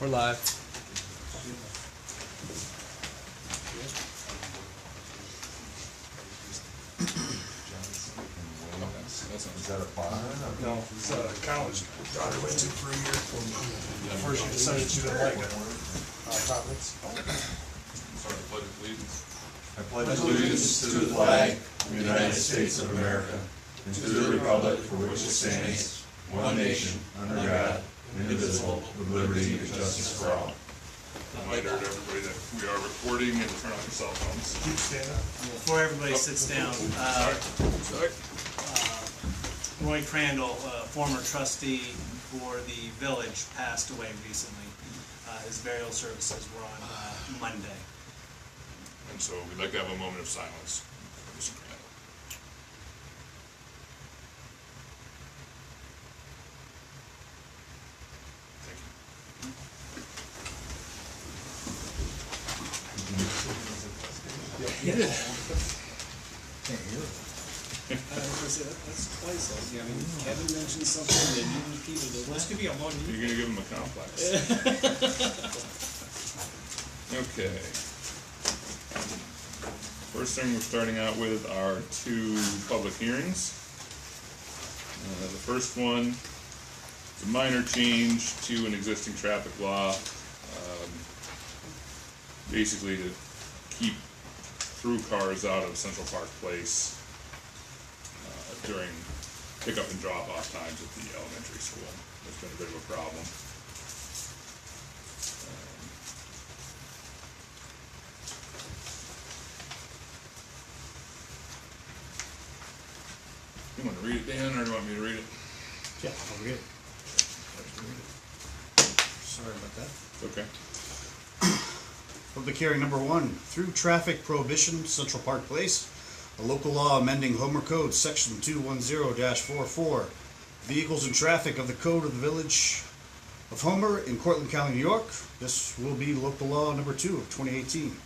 We're live. Is that a bar? No, it's college. Daughter went to for a year. First she decided she didn't like it. Providence. Sorry, pledge allegiance. I pledge allegiance to the flag of the United States of America and to the republic for which it stands, one nation, under God, indivisible, with liberty and justice for all. Reminder to everybody that we are recording and turn off your cell phones. Keep standing up. Before everybody sits down, Sorry. Roy Crandall, former trustee for the village, passed away recently. His burial services were on Monday. And so we'd like to have a moment of silence for Mr. Crandall. Thank you. That's twice. I mean, Kevin mentioned something, and you repeated it. This could be a long You're meeting. gonna give him a complex. Okay. First thing we're starting out with are two public hearings. The first one is a minor change to an existing traffic law. Basically to keep through cars out of Central Park Place during pickup and drop-off times at the elementary school. That's been a bit of a problem. You want to read it, Dan, or do you want me to read it? Yeah, I'll read it. Sorry about that. It's okay. Public hearing number 1, through traffic prohibition, Central Park Place, a local law amending Homer Code, section 210-44, vehicles and traffic of the code of the village of Homer in Cortland County, New York. This will be local law number 2 of 2018.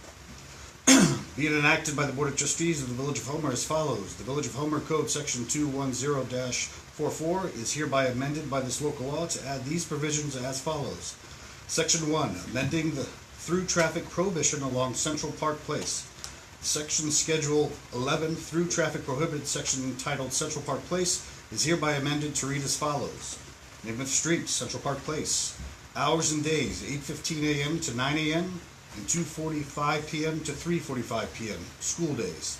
Be it enacted by the Board of Trustees of the Village of Homer as follows. The Village of Homer Code section 210-44 is hereby amended by this local law to add these provisions as follows. Section 1, amending the through traffic prohibition along Central Park Place. Section Schedule 11, through traffic prohibited section entitled Central Park Place is hereby amended to read as follows. Name of the street, Central Park Place. Hours and days, 8:15 a.m. to 9 a.m. and 2:45 p.m. to 3:45 p.m. School days.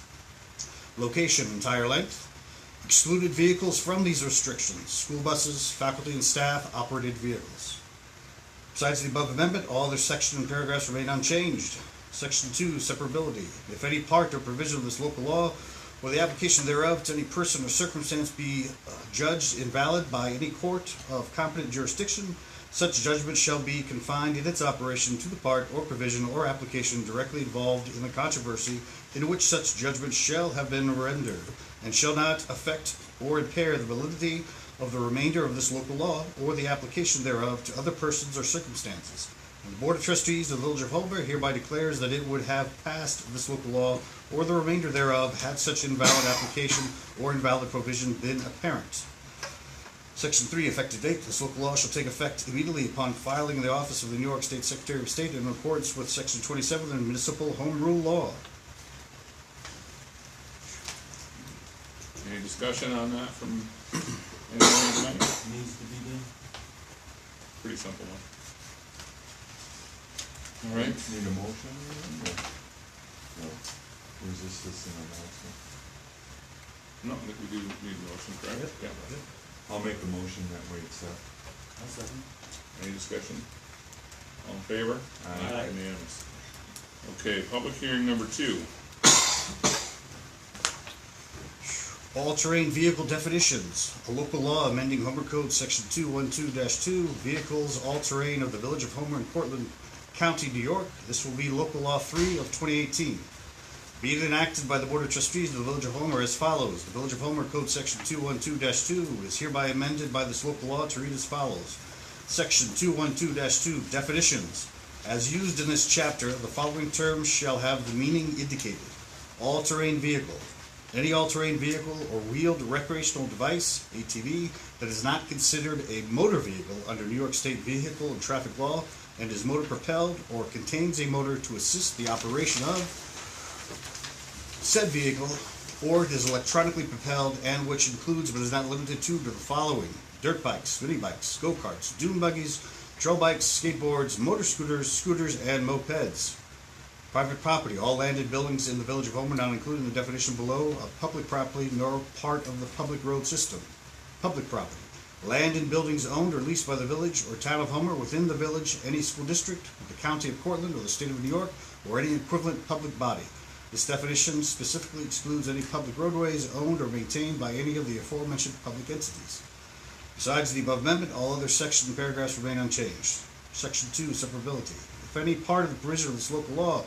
Location, entire length. Excluded vehicles from these restrictions. School buses, faculty and staff, operated vehicles. Besides the above amendment, all other sections and paragraphs remain unchanged. Section 2, separability. If any part or provision of this local law or the application thereof to any person or circumstance be judged invalid by any court of competent jurisdiction, such judgment shall be confined in its operation to the part or provision or application directly involved in the controversy in which such judgment shall have been rendered, and shall not affect or impair the validity of the remainder of this local law or the application thereof to other persons or circumstances. And the Board of Trustees of the Village of Homer hereby declares that it would have passed this local law or the remainder thereof had such invalid application or invalid provision been apparent. Section 3, effective date. This local law shall take effect immediately upon filing in the office of the New York State Secretary of State in accordance with Section 27 of the Municipal Home Rule Law. Any discussion on that from anyone tonight? Needs to be done. Pretty simple one. All right. Need a motion? No. Or is this an announcement? No, I think we do need a motion, correct? Yeah. I'll make the motion that we accept. I'll second. Any discussion? All in favor? Aye. Unanimous. Okay, public hearing number 2. All-terrain vehicle definitions. A local law amending Homer Code Section 212-2, vehicles all-terrain of the Village of Homer in Cortland County, New York. This will be local law 3 of 2018. Be it enacted by the Board of Trustees of the Village of Homer as follows. The Village of Homer Code Section 212-2 is hereby amended by this local law to read as follows. Section 212-2, definitions. As used in this chapter, the following terms shall have the meaning indicated. All-terrain vehicle. Any all-terrain vehicle or wheeled recreational device, ATV, that is not considered a motor vehicle under New York State vehicle and traffic law and is motor propelled or contains a motor to assist the operation of said vehicle, or is electronically propelled and which includes but is not limited to the following: dirt bikes, mini bikes, go-karts, dune buggies, trail bikes, skateboards, motor scooters, scooters, and mopeds. Private property, all land and buildings in the Village of Homer, not including the definition below of public property nor part of the public road system. Public property, land and buildings owned or leased by the Village or Town of Homer within the Village, any school district, the County of Portland, or the State of New York, or any equivalent public body. This definition specifically excludes any public roadways owned or maintained by any of the aforementioned public entities. Besides the above amendment, all other sections and paragraphs remain unchanged. Section 2, separability. If any part of the provision of this local law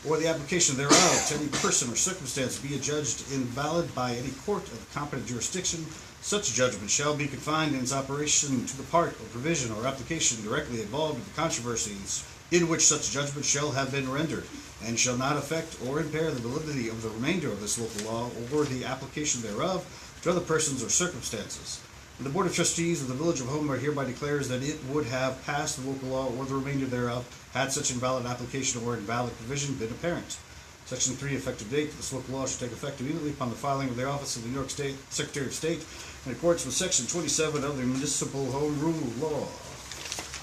or the application thereof to any person or circumstance be adjudged invalid by any court of the competent jurisdiction, such judgment shall be confined in its operation to the part or provision or application directly involved in the controversies in which such judgment shall have been rendered, and shall not affect or impair the validity of the remainder of this local law or the application thereof to other persons or circumstances. And the Board of Trustees of the Village of Homer hereby declares that it would have passed the local law or the remainder thereof had such invalid application or invalid provision been apparent. Section 3, effective date. This local law shall take effect immediately upon the filing of the office of the New York State Secretary of State in accordance with Section 27 of the Municipal Home Rule Law.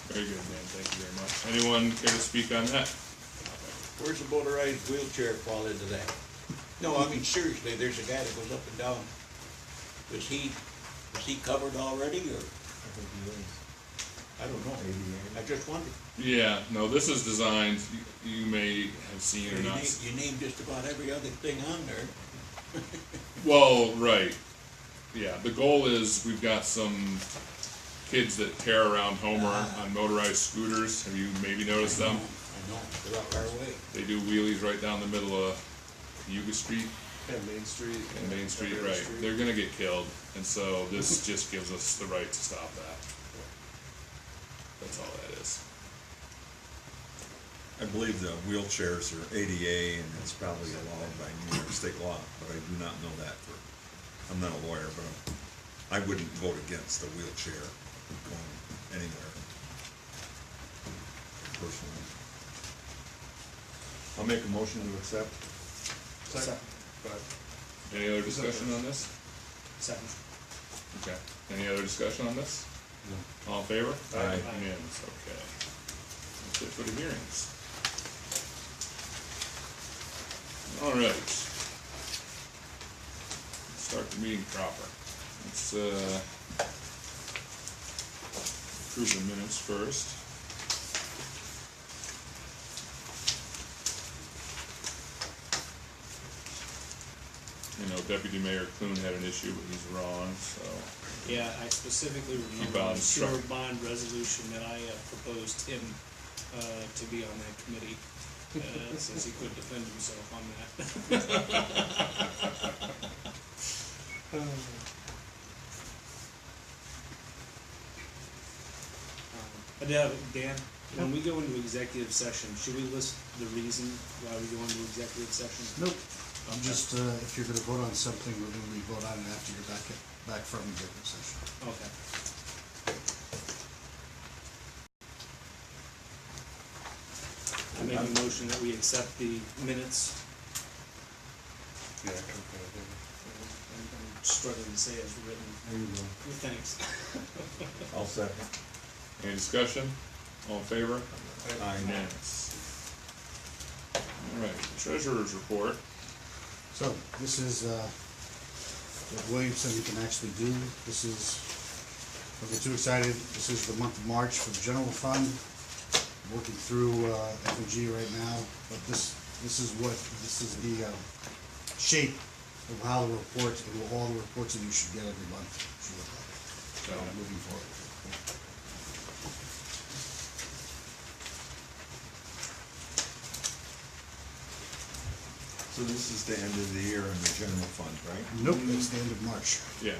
Very good, Dan, thank you very much. Anyone care to speak on that? Where's the motorized wheelchair fall into that? No, I mean, seriously, there's a guy that goes up and down. Was he covered already, or? I don't know. I just wondered. Yeah, no, this is designed, you may have seen or You not. named just about every other thing on there. Well, right. Yeah, the goal is we've got some kids that tear around Homer on motorized scooters. Have you maybe noticed them? I know, they're up our way. They do wheelies right down the middle of Yuga Street And Main Street. and Main Street, River right. They're gonna get killed, and so this just gives us the right to stop that. That's all that is. I believe the wheelchairs are ADA and it's probably allowed by New York State law, but I do not know that for, I'm not a lawyer, but I wouldn't vote against a wheelchair going anywhere. Personally. I'll make a motion to accept. Second. Any other discussion on this? Second. Okay. Any other discussion on this? No. All in favor? Aye. Unanimous, okay. That's it for the hearings. All right. Let's start the meeting proper. Let's, approve the minutes first. You know, Deputy Mayor Clune had an issue, but he's wrong, so. Yeah, I specifically Keep remember on the sewer truck. bond resolution that I proposed him to be on that committee, since he couldn't defend himself on that. Dan, when we go into executive session, should we list the reason why we go into executive session? Nope. I'm just, if you're gonna vote on something, we're gonna vote on it after you're back from executive session. Okay. I make a motion that we accept the minutes. Yeah, I'm struggling to say as written. There you go. Thanks. I'll second. Any discussion? All in favor? Aye. Unanimous. All right, treasurer's report. So, this is, what Williamson can actually do. This is, don't get too excited, this is the month of March for the general fund. Working through, F&G right now, but this is the, shape of how the report, and all the reports that you should get every month should look like, moving forward. So this is the end of the year in the general fund, right? Nope, it's the end of March. Yeah.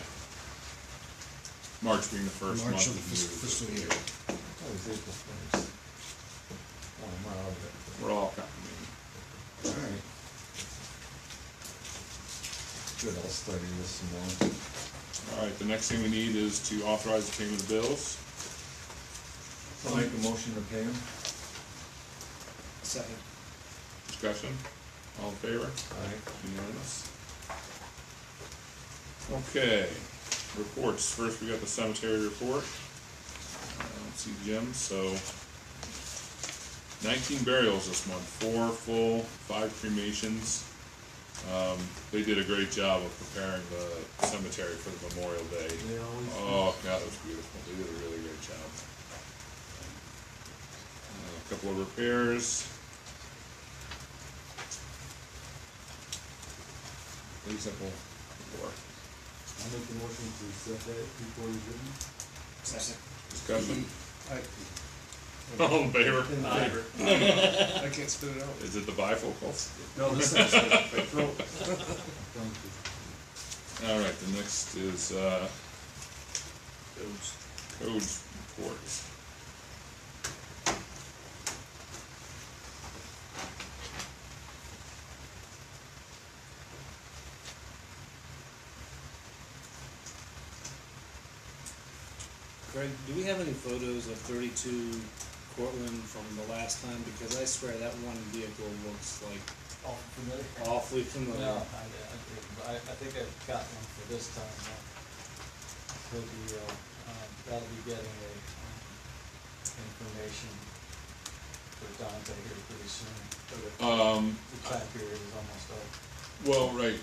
March being the first month March of of the the year. fiscal year. Oh, it's April first. Oh, I'm out of it. We're all counting. All right. Good, I'll study this some more. All right, the next thing we need is to authorize the payment of bills. I'll make a motion to pay him. Second. Discussion, all in favor? Aye. Unanimous. Okay, reports. First, we got the cemetery report. Let's see Jim, so 19 burials this month, 4 full, 5 cremations. They did a great job of preparing the cemetery for the Memorial Day. They always do. Oh, God, it was beautiful. They did a really great job. A couple of repairs. Pretty simple report. I'll make a motion to set that before you give me. Second. Discussion? I All in favor? I can't spit it out. Is it the bifocals? No, this thing's my throat. Thank you. All right, the next is, codes reports. Greg, do we have any photos of 32 Cortland from the last time? Because I swear that one vehicle looks like All familiar? awfully familiar. No, I think I've got one for this time. He'll be, that'll be getting a, information for Dante here pretty soon. The time period is almost up. Well, right.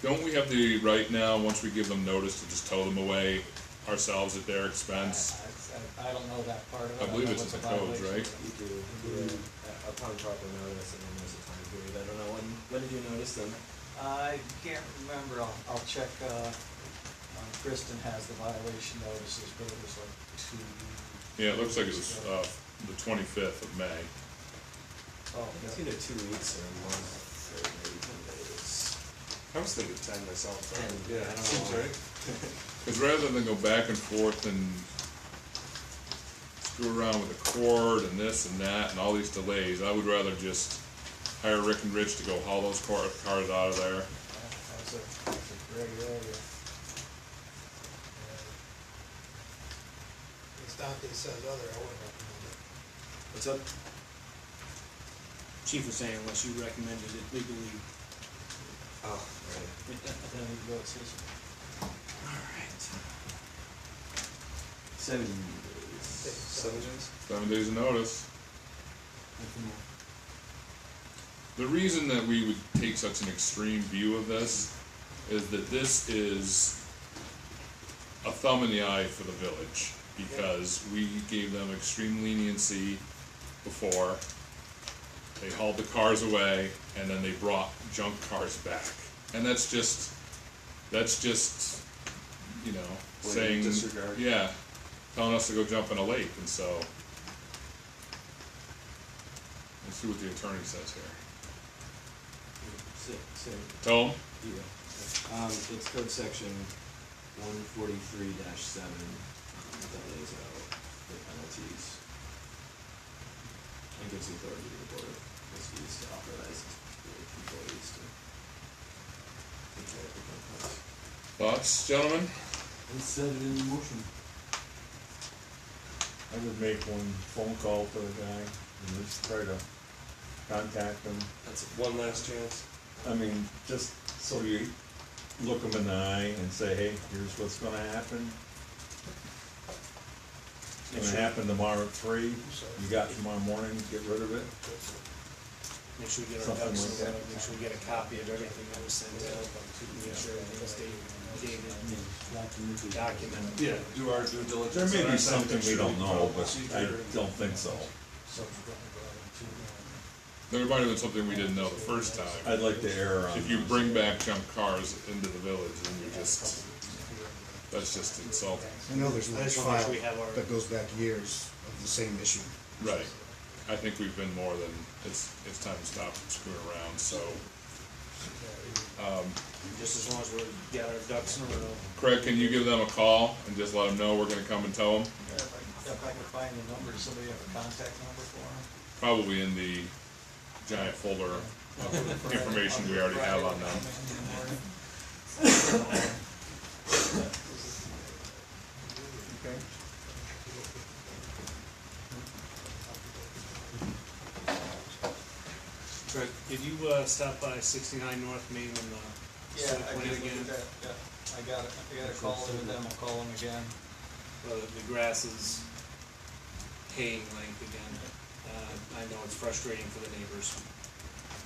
Don't we have the right now, once we give them notice, to just tow them away ourselves at their expense? I don't know that part of it. I believe don't know it's in what the codes, violation right? is. You do, upon proper notice, and then there's a time period, I don't know, when did you notice them? I can't remember, I'll check, Kristen has the violation notices, but it was like 2. Yeah, it looks like it was, the 25th of May. Oh, It's either 2 weeks or a month, or maybe 10 days. I was thinking 10 myself. but 10, Yeah, I don't seems know. right. Because rather than go back and forth and screw around with the cord and this and that and all these delays, I would rather just hire Rick and Rich to go haul those cars out of there. That's a great area. As Dante says other, I wouldn't recommend it. What's up? Chief was saying unless you recommended it legally. Oh, right. Then he votes his. Alright. 7 days. 7 days? 7 days of notice. The reason that we would take such an extreme view of this is that this is a thumb in the eye for the village, because we gave them extreme leniency before. They hauled the cars away, and then they brought junk cars back. And that's just, you know, saying, disregard. yeah, telling us to go jump in a lake, and so. Let's see what the attorney says here. Same. Tell him? Yeah. It's code section 143-7, that lays out the penalties. And gives the authority to the board of trustees to authorize the employees to take care of the complaints. Thoughts, gentlemen? Let's set it in motion. I would make one phone call to the guy and just try to contact him. That's one last chance. I mean, just so you look him in the eye and say, hey, here's what's gonna happen. It's gonna happen tomorrow at 3, you got tomorrow morning to get rid of it. Make sure we get our Something ducks like in a that. row, make sure we get a copy of everything that was sent out, make sure everything's dated, documented. Yeah, do our due diligence. There may on be our something we don't know, but I procedure. don't think so. There might have been something we didn't know the first time. I'd like to err on. If you bring back junk cars into the village, then you're just, that's just insulting. I know there's one As long as file we have our- that goes back years of the same issue. Right. I think we've been more than, it's time to stop screwing around, so. Just as long as we get our ducks in a row. Craig, can you give them a call and just let them know we're gonna come and tow them? If I can find the number, does somebody have a contact number for him? Probably in the giant folder information we already have on them. Okay. Greg, did you, stop by 69 North Main and, Yeah, I plan did look again? at that, yeah, I got it, I got a call into them, I'll call them again. The grass is haying length again. I know it's frustrating for the neighbors.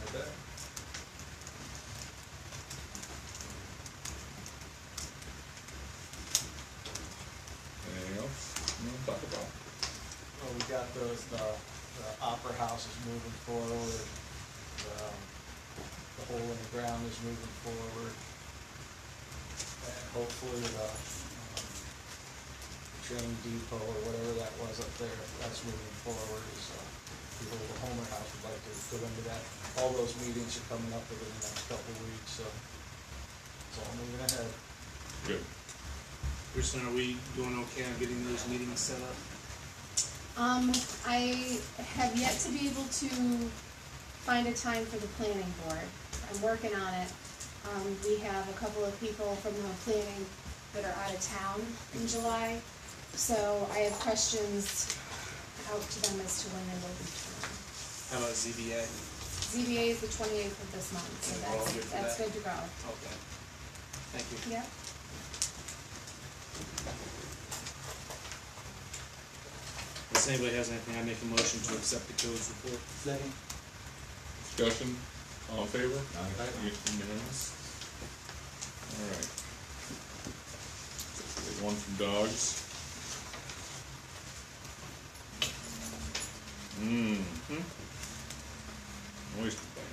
I bet. Anything else you wanna talk about? Well, we got those, the Opera House is moving forward, the hole in the ground is moving forward. And hopefully the train depot or whatever that was up there, that's moving forward, is, people at the Homer House would like to go into that. All those meetings are coming up within the next couple of weeks, so it's all moving ahead. Good. Kristen, are we doing okay on getting those meetings set up? I have yet to be able to find a time for the planning board. I'm working on it. We have a couple of people from the planning that are out of town in July, so I have questions out to them as to when they will return. How about ZBA? ZBA is the 28th of this month, so We're all good for that's that? good to go. Okay. Thank you. Yep. If anybody has anything, I make a motion to accept the codes report. Second. Discussion, all in favor? Aye. Unanimous? Alright. One from dogs. Mm-hmm. Noise complaint.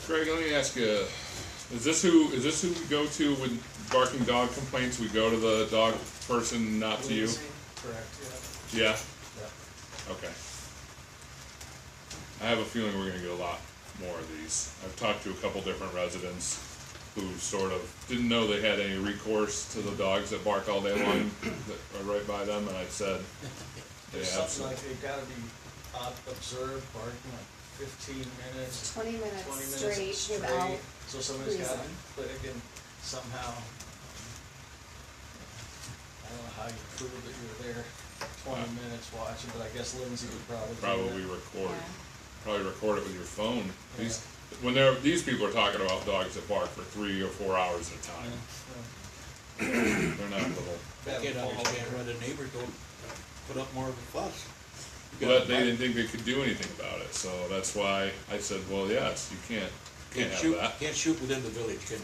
Greg, let me ask you, is this who we go to with barking dog complaints? We go to the dog person, not to you? Correct, yeah. Yeah? Yeah. Okay. I have a feeling we're gonna get a lot more of these. I've talked to a couple different residents who sort of didn't know they had any recourse to the dogs that bark all day long that are right by them, and I said, There's yeah, something like absolutely. they gotta be observed barking like 15 minutes, 20 minutes 20 minutes straight straight. without So somebody's gotta, reason. but again, somehow, I don't know how you prove that you were there 20 minutes watching, but I guess Lindsay would probably do Probably that. record, Yeah. probably record it with your phone. Yeah. These people are talking about dogs that bark for 3 or 4 hours at a Yeah, time. yeah. They're not little. I can't understand why the neighbors don't put up more of a fuss. You Well, got they a didn't think they could do anything about it, so that's why I said, well, yes, you can't have that. Can't shoot within the village, can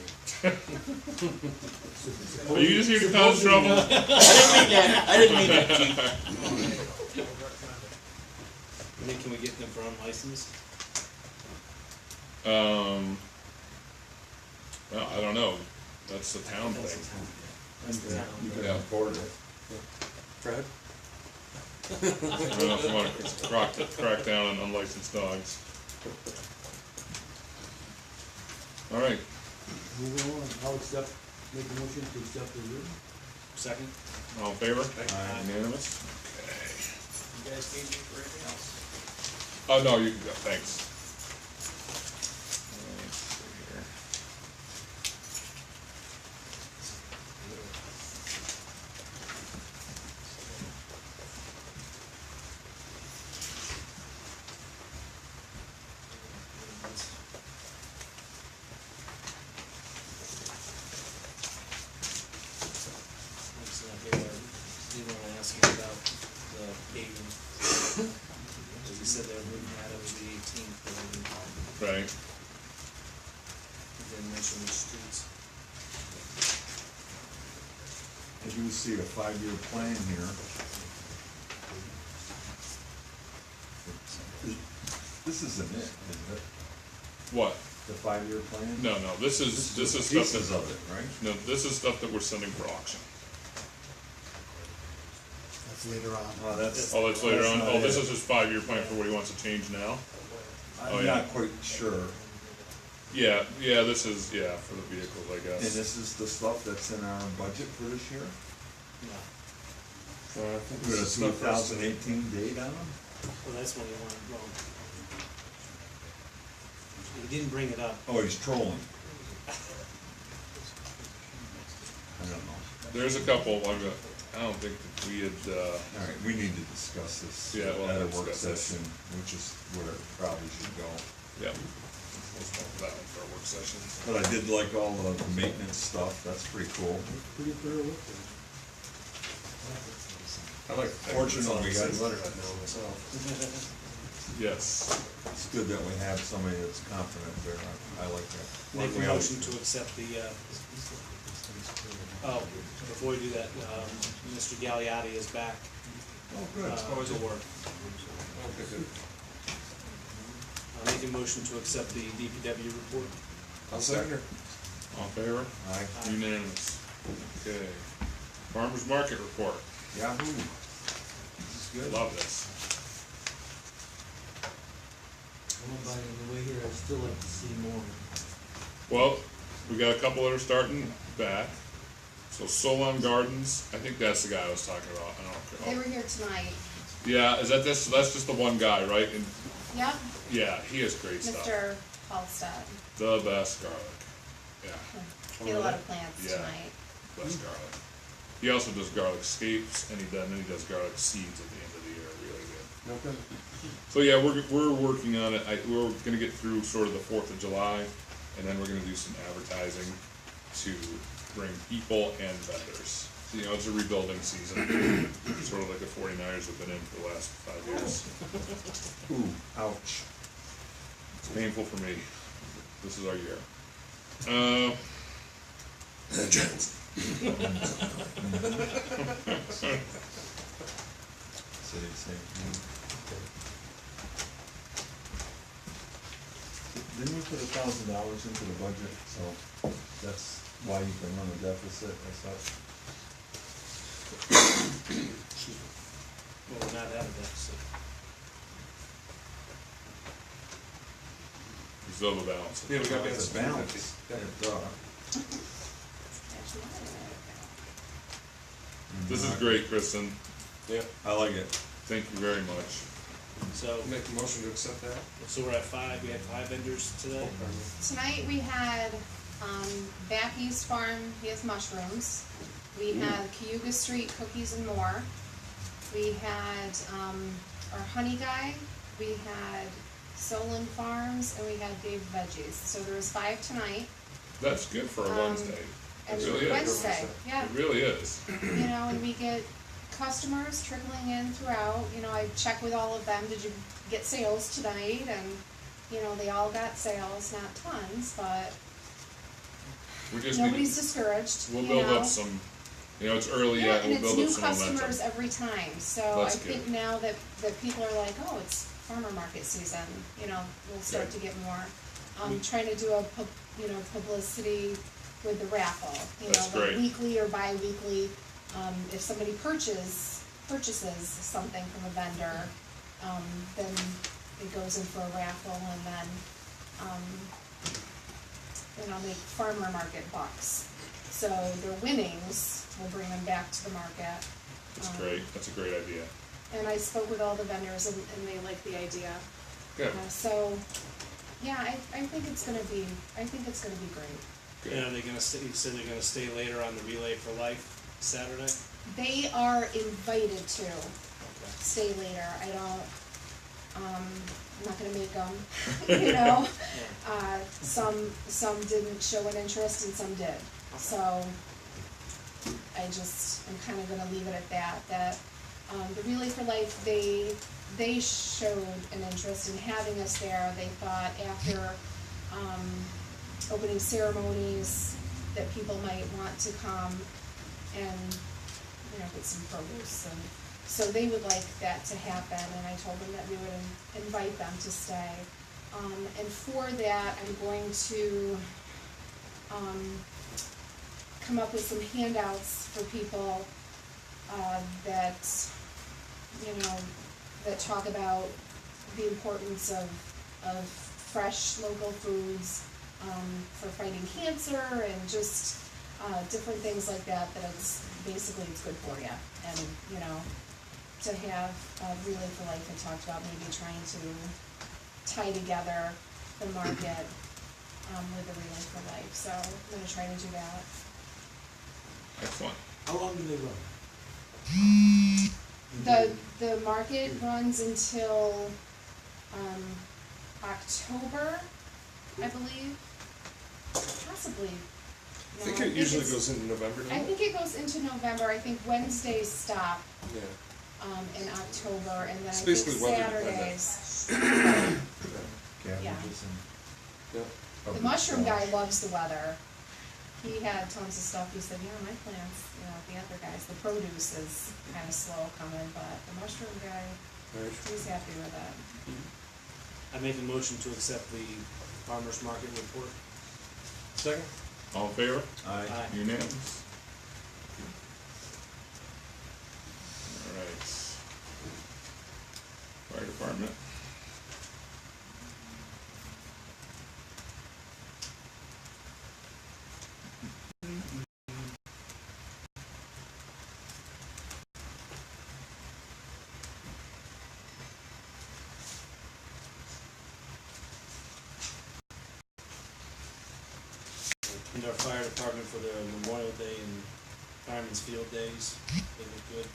you? Are you just here to cause trouble? I didn't mean that, chief. I mean, can we get them for unlicensed? Well, I don't know. That's the town thing. You can Yeah. afford it. Fred? I don't know if you want to crack down on unlicensed dogs. All right. Moving on, I'll accept, make a motion to accept the written. Second? All in favor? Aye. Unanimous? You guys need me for anything else? Oh, no, you can go. Thanks. Let's see here. Did want to ask you about the paving. As you said, they're moving that over the 18th, but I Right. didn't mention which streets. As you see a 5-year plan here. This isn't it, is it? What? The 5-year plan? No, this is stuff Pieces that, of it, right? no, this is stuff that we're sending for auction. That's later on. Oh, that's. Oh, that's later on? not Oh, this it. is his 5-year plan for what he wants to change now? Oh, I'm yeah. not quite sure. Yeah, this is, for the vehicles, I And guess. this is the stuff that's in our budget for this year? No. So I think We got a this is the first- 2018 date on them? Well, that's what he wanted, well. He didn't bring it up. Oh, he's trolling. I don't know. There's a couple, I don't think that we had, All right, we need to discuss this Yeah, we'll at a have to work discuss this. session, which is where it probably should go. yeah. Let's go for that one for our work session. But I did like all the maintenance stuff, that's pretty cool. Pretty thorough look there. I like the fact that it's Fortunately, on we the got- same letterhead now myself. Yes, It's good that we have somebody that's confident there, I like that. Make We a always motion do. to accept the, oh, before we do that, Mr. Gagliotti is back, Oh, good. to work. Okay, good. Make a motion to accept the DPW report. I'll second her. all in favor? Aye. Unanimous. Okay. Farmers Market report. Yahoo. This is good. Love this. I'm gonna buy it on the way here, I'd still like to see more. Well, we got a couple that are starting back. So Solon Gardens, I think that's the guy I was talking about. I don't They know. were here tonight. Yeah, is that this? So that's just the one guy, right? And Yep, yeah, he has great stuff. Mr. Halsted. The best garlic. Yeah, He had a lot of plants Yeah. tonight. best garlic. He also does garlic scapes, and then he does garlic seeds at the end of the year. Really good. Okay. So yeah, we're working on it. We're gonna get through sort of the 4th of July, and then we're gonna do some advertising to bring people and vendors. So, you know, it's a rebuilding season, sort of like the 49ers have been in for the last 5 years. Ooh, ouch. It's painful for me. This is our year. Say the same thing. Didn't we put $1,000 into the budget, so that's why you can run a deficit as such? Well, we're not out of deficit. We still have a balance. Yeah, we got It's a balance. Yeah. Actually, This is great, Kristen. Yeah, I like it. Thank you very much. So, make a motion to accept that. so we're at 5, we had 5 vendors today. Tonight we had, Back East Farm, he has mushrooms. We had Cayuga Street Cookies and More. We had, our honey guy, we had Solon Farms, and we had Dave Veggies. So there was 5 tonight, That's good for a Wednesday. and It really is. Wednesday, yeah. It really is. You know, and we get customers trickling in throughout, you know, I check with all of them, did you get sales tonight? And, you know, they all got sales, not tons, but We just nobody's need, discouraged, we'll you build know? up some, you know, it's early Yeah, yet, and we'll it's build new up some momentum. customers every time, so I That's think good. now that people are like, oh, it's farmer market season, you know, we'll start Good. to get more. Trying to do a, you know, publicity with the raffle, you That's know, like great. weekly or bi-weekly. If somebody purchases something from a vendor, then it goes in for a raffle and then, you know, make farmer market bucks. So their winnings will bring them back to the market. That's great, that's a great idea. And I spoke with all the vendors and they like the idea. Good. So, yeah, I think it's gonna be great. Good. And are they gonna stay, you said they're gonna stay later on the Relay for Life Saturday? They are invited to Okay. stay later. I don't, I'm not gonna make them, you know? Some didn't show an interest and some did. So I just, I'm kinda gonna leave it at that, the Relay for Life, they showed an interest in having us there. They thought after, opening ceremonies, that people might want to come and, you know, get some produce, and so they would like that to happen, and I told them that we would invite them to stay. And for that, I'm going to, come up with some handouts for people, that, you know, that talk about the importance of fresh local foods, for fighting cancer, and just, different things like that, that it's, basically it's good for you. And, you know, to have Relay for Life had talked about maybe trying to tie together the market with the Relay for Life, so I'm gonna try to do that. Excellent. How long do they run? The market runs until, October, I believe, possibly. I think No, it usually it's- goes into November, I doesn't it? think it goes into November, I think Wednesdays stop, Yeah. in October, and then I It's think basically weather dependent. Saturdays. Cabbages and. Yeah. The mushroom guy loves the weather. He had tons of stuff, he said, yeah, my plants, you know, the other guys, the produce is kinda slow coming, but the mushroom guy, Right. he's happy with it. I make a motion to accept the farmer's market report. Second? All in favor? Aye. Unanimous. All right. Fire department. And our fire department for their Memorial Day and Fireman's Field Days, they look good.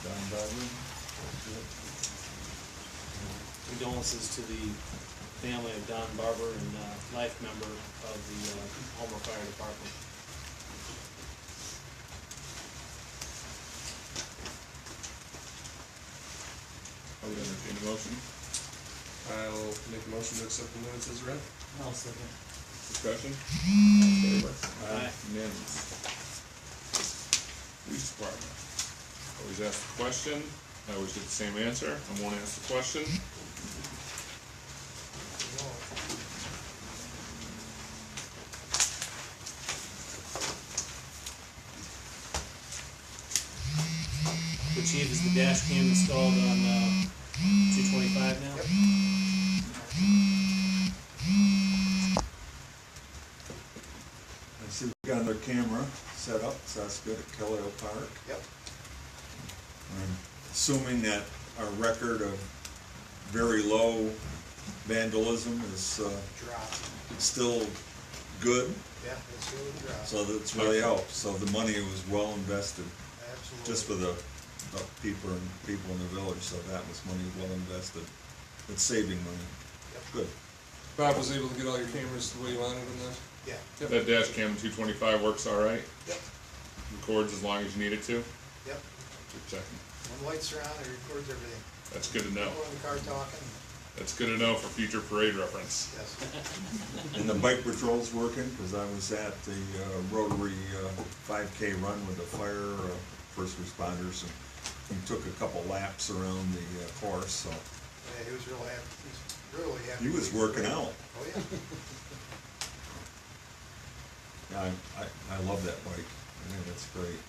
Don Barber. Condolences to the family of Don Barber and life member of the Homer Fire Department. I would entertain a motion. I'll make a motion to accept the minutes as read. I'll second. Discussion? All in favor? Aye. Unanimous. Police department. Always ask the question, I always get the same answer, I won't ask the question. The chief, is the dash cam installed on 225 now? I see we got another camera set up, so that's good at Kellogg Park. Yep. I'm assuming that our record of very low vandalism is Drop. still good, Yeah, it's really drop. so that's really helped. So the money was well invested, Absolutely. just for the people in the village, so that was money well invested. It's saving money. Yep. Good. Bob was able to get all your cameras the way you wanted them then? Yeah, That dash cam 225 works all right? yep, Records as long as you need it to? yep. Keep checking. When lights are on, it records everything. That's good to know. People in the car talking, That's good to know for future parade reference. yes. And the bike patrol's working, because I was at the Rotary 5K run with the fire first responders, and he took a couple laps around the course, so Yeah, he was real happy, he's really happy. he was working out. Oh, yeah. Yeah, I love that bike. I think that's great.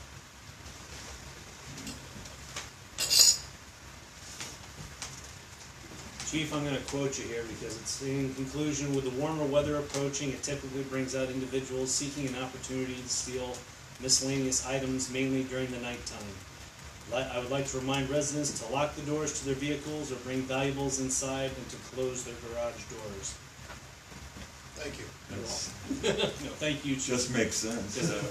Chief, I'm gonna quote you here because it's in conclusion, with the warmer weather approaching, it typically brings out individuals seeking an opportunity to steal miscellaneous items, mainly during the nighttime. I would like to remind residents to lock the doors to their vehicles or bring valuables inside and to close their garage doors. Thank you. That's, No, thank you, Chief. just makes sense. Because,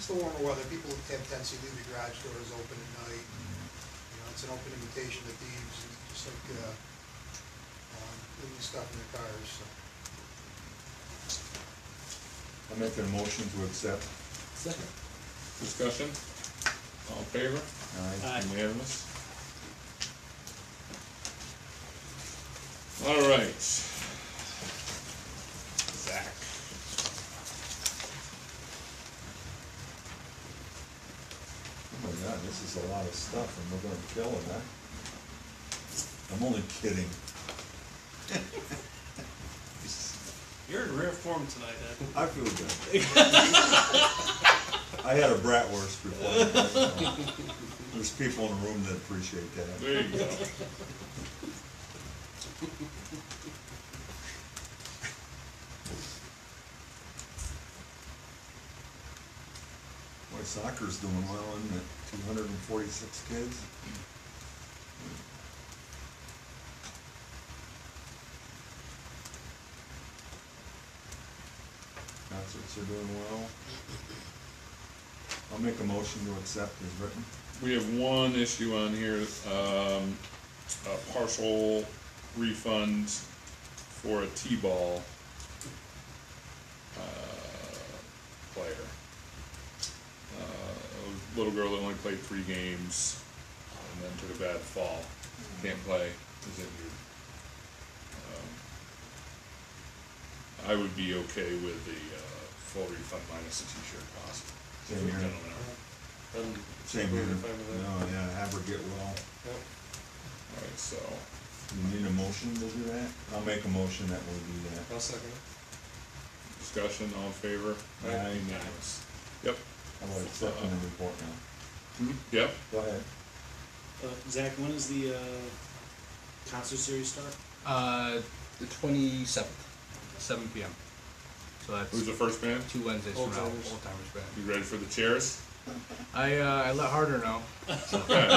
It's the warmer weather, people have tendency to leave the garage doors open at night. You know, it's an open invitation to thieves, and just like, leaving stuff in their cars, so. I'm making a motion to accept. Second. Discussion? All in favor? Aye. Unanimous? All right. Zach. Oh my God, this is a lot of stuff, and we're gonna kill it, huh? I'm only kidding. You're in rare form tonight, Ed. I feel good. I had a bratwurst before. So there's people in the room that appreciate that. There you go. Boy, soccer's doing well, isn't it? 246 kids. Concerts are doing well. I'll make a motion to accept as written. We have one issue on here, a partial refund for a T-ball, player. A little girl that only played 3 games, and then took a bad fall, can't play, is injured. I would be okay with the, full refund minus the t-shirt cost. Same For the here. gentleman. Same here. Fine with that. No, yeah, have her get well. Yep. Alright, so, You need a motion to do that? I'll make a motion that we'll do that. I'll second it. discussion, all in favor? Aye. Unanimous. Yep. How about accepting the report now? Yep. Go ahead. Zach, when does the concert series start? The 27th, 7 p.m. So that's Who's the first band? 2 Wednesdays from now. Old-timers. Old Timers Band. You ready for the chairs? I let Harder know. Okay.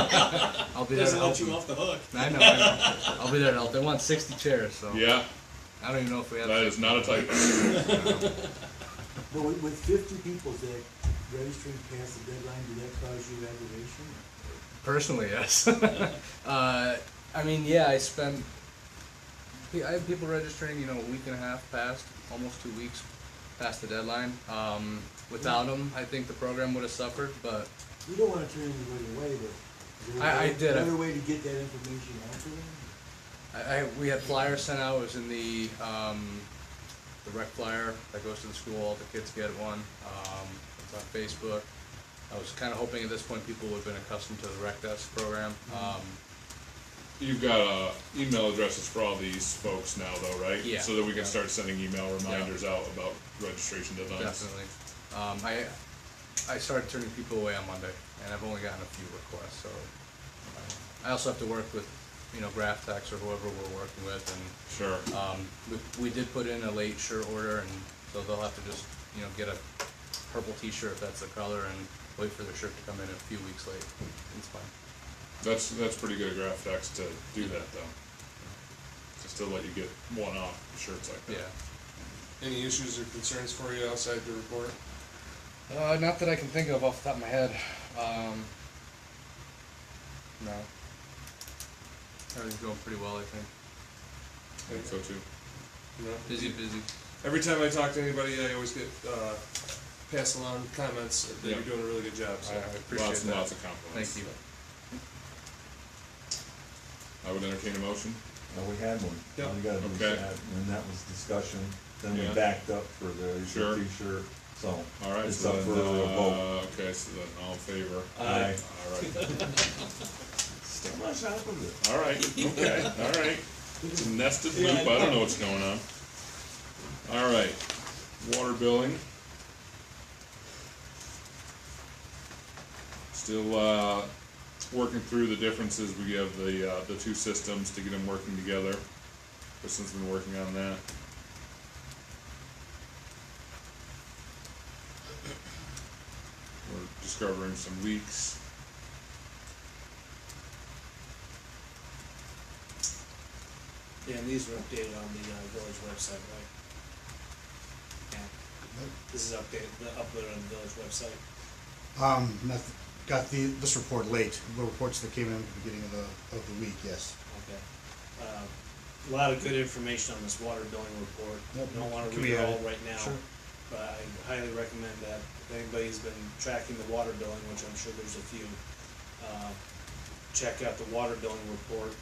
I'll be there to Doesn't help let you them. off the hook. I know. I'll be there to help. They want 60 chairs, so Yeah, I don't even know if we have. that is not a typo. But with 50 people that registering past the deadline, did that cause you aggravation? Personally, yes. I mean, yeah, I had people registering, a week and a half past, almost 2 weeks past the deadline. Without them, I think the program would have suffered, but You don't wanna turn anybody away, but is there I did. another way to get that information out to them? we had flyers sent out. It was in the rec flyer that goes to the school. All the kids get one. It's on Facebook. I was kind of hoping at this point people would have been accustomed to the rec desk program. You've got email addresses for all these folks now though, right? Yeah. So that we can Yeah. start sending email reminders out about registration deadlines. Definitely. I started turning people away on Monday, and I've only gotten a few requests. So I also have to work with, GraphTex or whoever we're working with, and Sure. we did put in a late shirt order, and so they'll have to just get a purple T-shirt if that's the color, and wait for their shirt to come in a few weeks late. It's fine. That's pretty good at GraphTex to do that though. Just to let you get one-off shirts like that. Yeah. Any issues or concerns for you outside the report? Not that I can think of off the top of my head. No. Everything's going pretty well, I think. I think so too. No? Busy. Every time I talk to anybody, I always get, pass along comments that Yeah. you're doing a really good job, so I appreciate Lots and that. lots of compliments. Thank you. I would entertain a motion. No, we had one. Yep. All you gotta do is Okay. add, and that was discussion. Then we Yeah. backed up for the Sure. T-shirt, so. All right, It's so up then, for a vote. okay, so then all in favor? Aye. All right. Stay on top of it. All right, okay, all right. It's a nested loop, I don't know what's going on. All right, water billing. Still, working through the differences. We have the two systems to get them working together. Kristen's been working on that. We're discovering some leaks. Yeah, and these are updated on the village website, right? Yeah. This is uploaded on the village website. Got this report late, the reports that came in at the beginning of the week, yes. Okay. A lot of good information on this water billing report. Yep. Don't wanna Can read we it add all it? right now. Sure. But I highly recommend that if anybody's been tracking the water billing, which I'm sure there's a few, check out the water billing report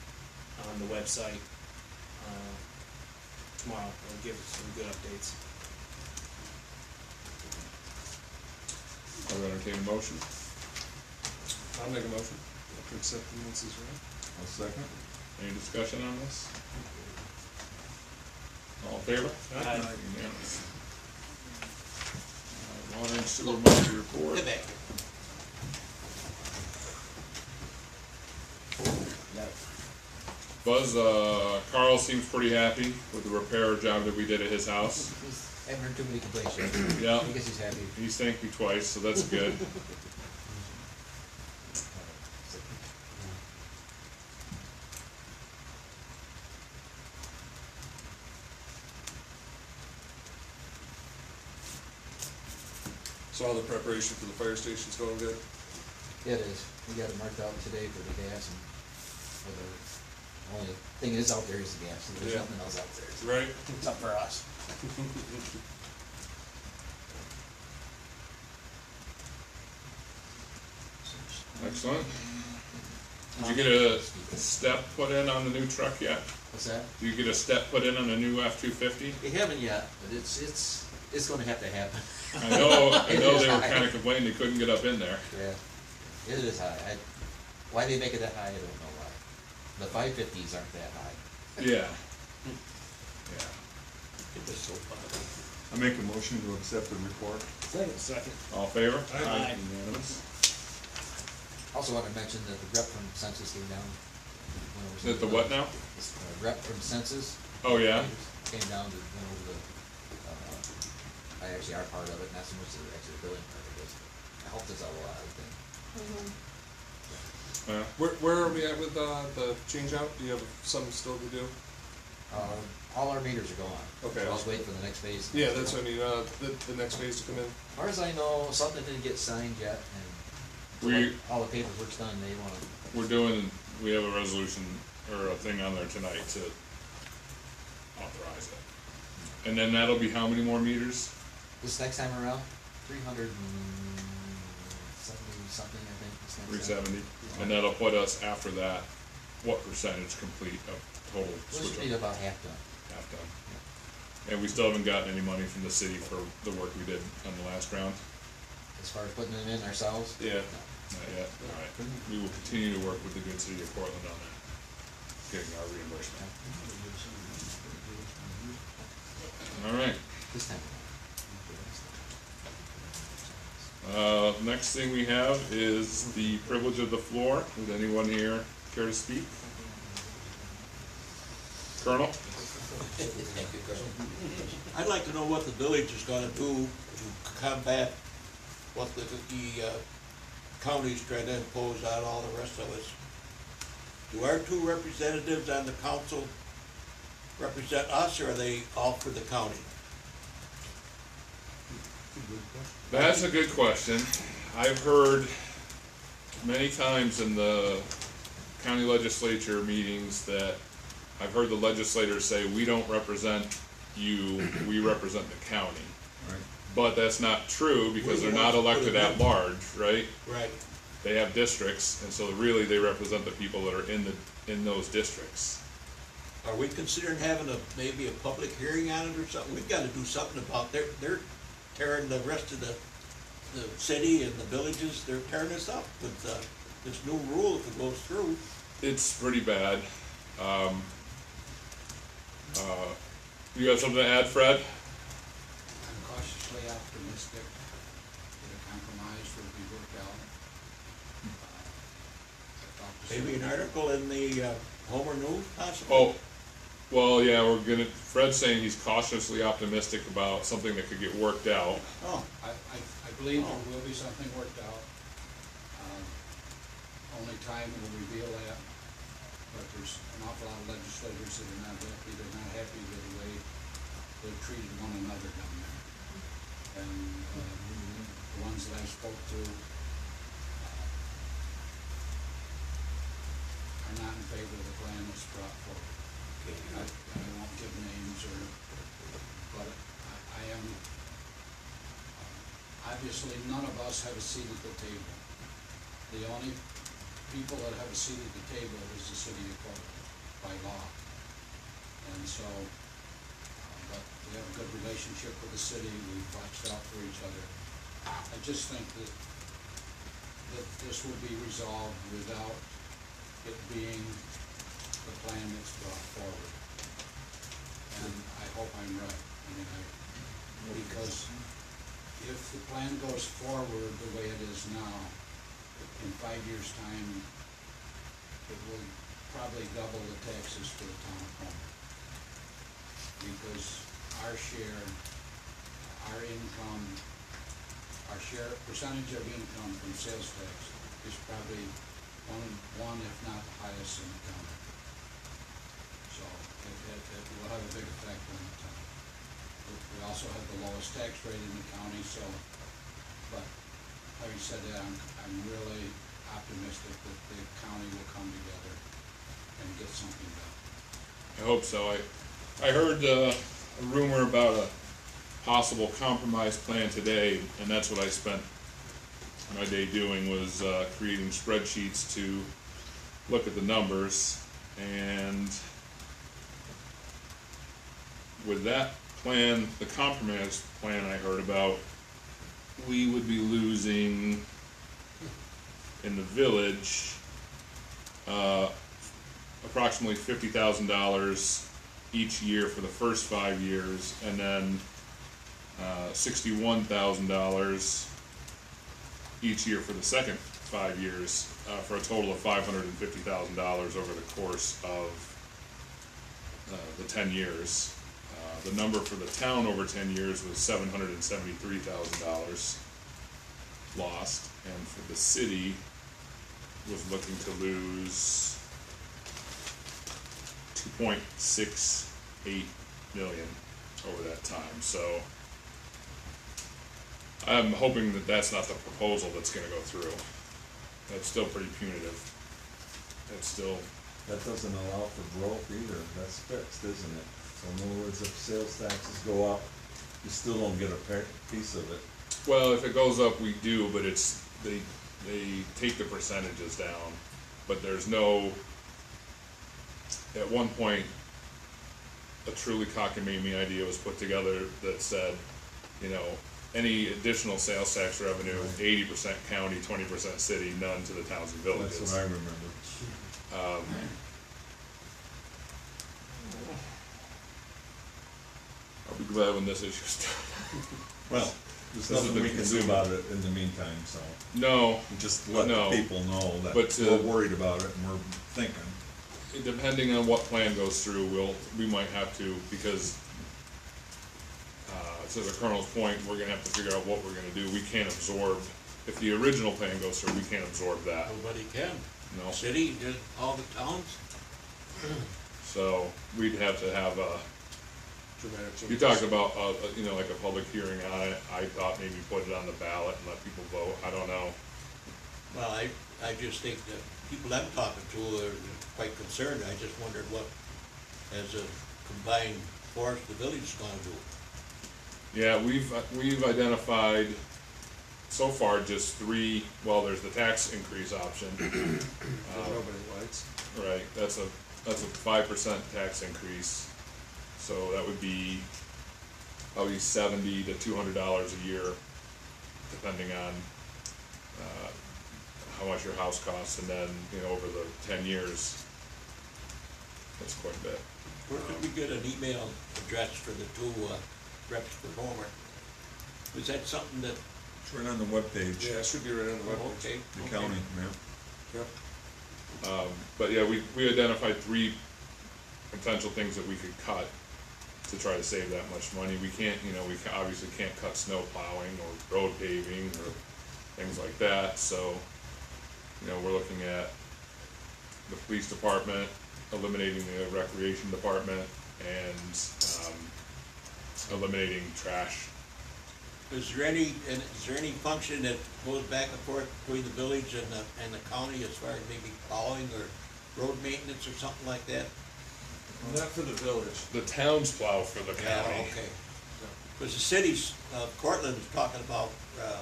on the website, tomorrow. It'll give some good updates. I would entertain a motion. I'll make a motion to accept the minutes as read. I'll second. Any discussion on this? All in favor? Aye. Unanimous. Water and sewer monthly report. Get back. Buzz, Carl seems pretty happy with the repair job that we did at his house. I haven't heard too many complaints yet. Yeah. I guess he's happy. He's thanked me twice, so that's good. So all the preparation for the fire station's going good? Yeah, it is. We got it marked out today for the gas and for the only thing is out there is the gas. There's Yeah. nothing else out there. Right. It's up for us. Excellent. Did you get a step put in on the new truck yet? What's that? Did you get a step put in on the new F-250? We haven't yet, but it's gonna have to happen. I know It they is were high. kinda complaining they couldn't get up in there. Yeah, it is high. Why they make it that high, I don't know why. The 550s aren't that high. Yeah. Yeah. Get this soap out. I make a motion to accept the report. Second. All in favor? Aye. Unanimous. Also want to mention that the rep from census came down. Is it the what now? Rep from census Oh, yeah? came down to go over the, I actually are part of it, not so much the actually the billing part of it. It helped us out a lot, I think. Yeah. Where are we at with, the change out? Do you have some still to do? All our meters are gone. Okay. So I was waiting for the next phase. Yeah, that's what I mean, the next phase to come in? As far as I know, something didn't get signed yet, and all the paperwork's done, they wanna, We have a resolution or a thing on there tonight to authorize it. And then that'll be how many more meters? this next time around, 370 something, I think, this next time. 370, and that'll put us after that, what percentage complete of total We should switch be over? about half done. Half done. And we still haven't gotten any money from the city for the work we did on the last round? As far as putting them in ourselves, Yeah. Not yet, alright. We will continue to work with the good city of Portland on that, getting our reimbursement. Alright, this time next thing we have is the privilege of the floor. Would anyone here care to speak? Colonel? Thank you, Colonel. I'd like to know what the village is gonna do to combat what the county's trying to impose on all the rest of us. Do our two representatives on the council represent us, or are they all for the county? That's a good question. I've heard many times in the county legislature meetings that I've heard the legislators say, we don't represent you, we represent the county. Right. But that's not true because they're not elected at large, right? Right. They have districts, and so really they represent the people that are in those districts. Are we considering having maybe a public hearing on it or something? We've gotta do something about, they're tearing the rest of the city and the villages, they're tearing us up with, this new rule if it goes through. It's pretty bad. You got something to add, Fred? I'm cautiously optimistic that a compromise will be worked out. I talked to Maybe an article in the Homer News possibly? Oh, well, yeah, Fred's saying he's cautiously optimistic about something that could get worked out. Oh, I believe there will be something worked out. Only time will reveal that, but there's an awful lot of legislators that are not happy. They're not happy with the way they've treated one another down there. And the ones that I spoke to are not in favor of the plan that's brought forward. I won't give names but I am, obviously none of us have a seat at the table. The only people that have a seat at the table is the city of Portland by law. And so, but we have a good relationship with the city, we've watched out for each other. I just think that this will be resolved without it being the plan that's brought forward. and I hope I'm right. I mean, because if the plan goes forward the way it is now, in 5 years' time, it will probably double the taxes for the town of Homer. Because our share, our income, our share, percentage of income from sales tax is probably one if not the highest in the county. So it will have a big effect on the town. We also have the lowest tax rate in the county, so, but having said that, I'm really optimistic that the county will come together and get something done. I hope so. I heard a rumor about a possible compromise plan today, and that's what I spent my day doing, was creating spreadsheets to look at the numbers. And with that plan, the compromise plan I heard about, we would be losing in the village approximately $50,000 each year for the first 5 years, and then $61,000 each year for the second 5 years, for a total of $550,000 over the course of the 10 years. The number for the town over 10 years was $773,000 lost, and for the city was looking to lose 2.68 million over that time. So I'm hoping that that's not the proposal that's gonna go through. That's still pretty punitive. That's still, That doesn't allow for growth either, that's fixed, isn't it? So in other words, if sales taxes go up, you still don't get a piece of it. well, if it goes up, we do, but it's, they take the percentages down, but there's no, at one point, a truly cockamamie idea was put together that said, you know, any additional sales tax revenue, 80% county, 20% city, none to the towns and villages. That's what I remember. I'll be glad when this issue's done. Well, there's This has nothing been we can do consuming. about it in the meantime, so. No, We just let No. the people know that But, we're worried about it and we're thinking. depending on what plan goes through, we might have to, because to the colonel's point, we're gonna have to figure out what we're gonna do. We can't absorb, if the original plan goes through, we can't absorb that. Nobody can. No. City, just all the towns, So we'd have to have a, Dramatic changes. you talked about, you know, like a public hearing on it. I thought maybe put it on the ballot and let people vote. I don't know. well, I just think that people I'm talking to are quite concerned. I just wondered what, as a combined force, the village is gonna do. Yeah, we've identified so far just 3, well, there's the tax increase option. That nobody likes. Right, that's a 5% tax increase, so that would be probably $70 to $200 a year, depending on how much your house costs, and then, you know, over the 10 years, that's quite a bit. Where could we get an email address for the two reps for Homer? Was that something that, It's right on the webpage, Yeah, it should be right on the webpage. okay? the okay. county, yeah. Yep. But yeah, we identified 3 potential things that we could cut to try to save that much money. We can't, you know, obviously can't cut snow plowing or road paving or things like that, so, you know, we're looking at the police department, eliminating the recreation department, and eliminating trash. Is there any function that goes back and forth between the village and the county as far as maybe plowing or road maintenance or something like that? Not for the village. The towns plow for the Yeah, county. okay. Because the cities, Cortland is talking about,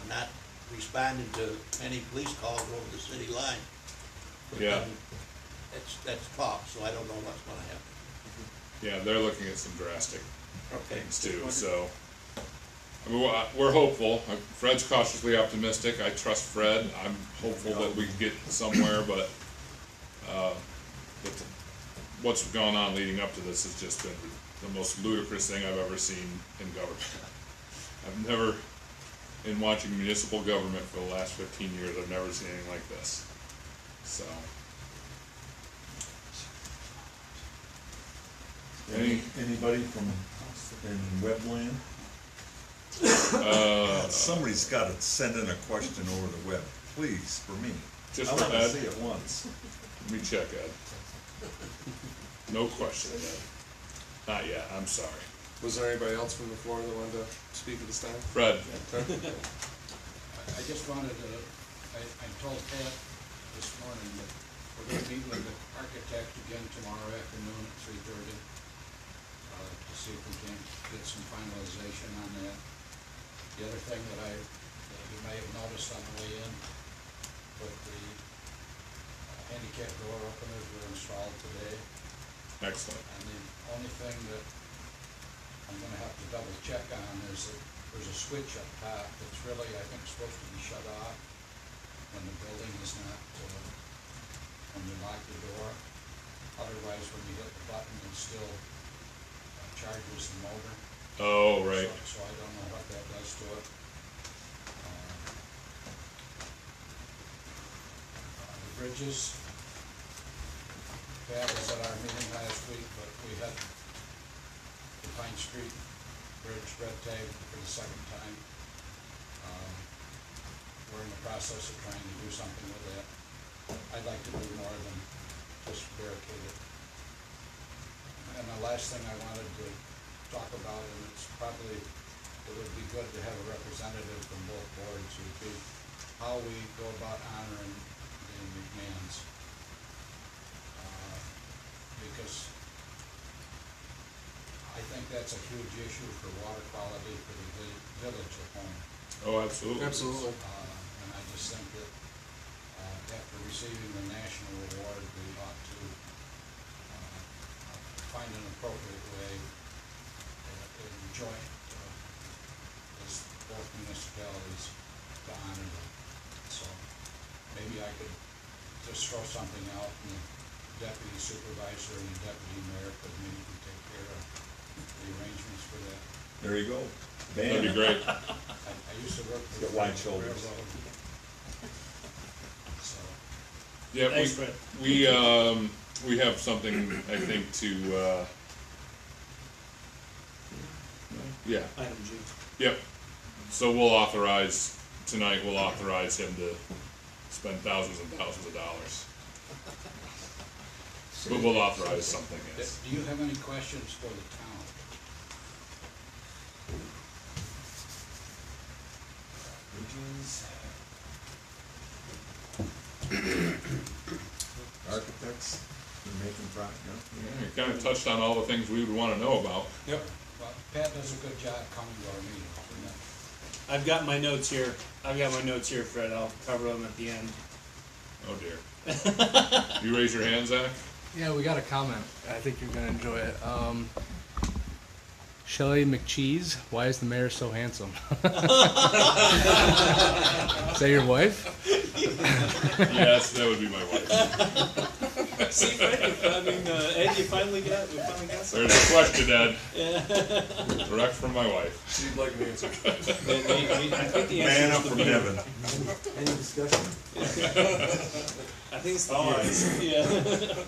not responding to any police calls over the city line. But Yeah. then that's talk, so I don't know what's gonna happen. Yeah, they're looking at some drastic Okay. things too, so. I mean, we're hopeful. Fred's cautiously optimistic. I trust Fred. I'm hopeful that we can get somewhere, but what's gone on leading up to this has just been the most ludicrous thing I've ever seen in government. I've never, in watching municipal government for the last 15 years, I've never seen anything like this. So. Anybody from, in webland? Somebody's gotta send in a question over the web, please, for me. Just I for wanna Ed? see it once. Let me check, Ed. No question, Ed. Not yet, I'm sorry. Was there anybody else from the floor that wanted to speak at this time? Fred? I just wanted to, I told Pat this morning that we're gonna meet with the architect again tomorrow afternoon at 3:30, to see if we can get some finalization on that. The other thing that you may have noticed on the way in, but the handicap door openers were installed today. Excellent. And the only thing that I'm gonna have to double check on is that there's a switch up top that's really, I think, supposed to be shut off when the building is not, when you lock the door. Otherwise, when you hit the button, it still charges the motor. Oh, right. So I don't know what that does to it. The bridges, Pat was at our meeting last week, but we had the Pine Street Bridge red tag for the second time. We're in the process of trying to do something with that. I'd like to do more than just barricade it. And the last thing I wanted to talk about, and it's probably, it would be good to have a representative from both boards, would be how we go about honoring the McMahons. Because I think that's a huge issue for water quality for the village of Homer. Oh, absolutely. Absolutely. And I just think that after receiving the national award, we ought to find an appropriate way in joint as both municipalities to honor them. So maybe I could just throw something out and the deputy supervisor and the deputy mayor could maybe take care of the arrangements for that. There you go. That'd be great. I used to work for Got the wide shoulders. railroad. So, Yeah, Thanks, Fred. we have something, I think, to, yeah, Item G. yep. So we'll authorize, tonight we'll authorize him to spend thousands and thousands of dollars. But we'll authorize something, yes. do you have any questions for the town? Architects, they're making progress, You kind of touched on all the things we would want to know about. Yep. Well, Pat does a good job coming to our meetings, and that, I've got my notes here. Fred. I'll cover them at the end. Oh dear. You raise your hand, Zach? Yeah, we got a comment. I think you're gonna enjoy it. Shelley McCheese, why is the mayor so handsome? Is that your wife? Yes, that would be my wife. See, Fred, Ed, we finally got something. There's a question, Ed. Yeah. Direct from my wife. She'd like an answer. I think the answer Man is up the from beard. heaven. Any discussion? I think it's the beard. Yeah.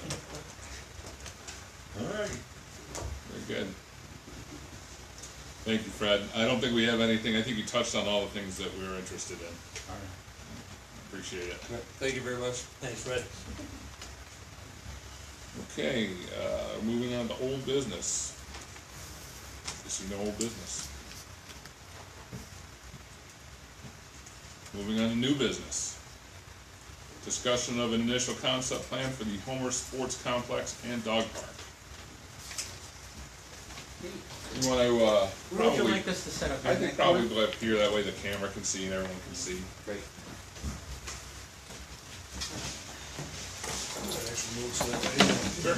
All right. Very good. Thank you, Fred. I don't think we have anything. I think you touched on all the things that we were interested in. all right. Appreciate it. Thank you very much. Thanks, Fred. Okay, moving on to old business. Just no old business. Moving on to new business. Discussion of an initial concept plan for the Homer Sports Complex and Dog Park. You want to, Where would you probably, like us to set up? I think probably go up here, that way the camera can see and everyone can see. Great. Actually move so that way. Sure.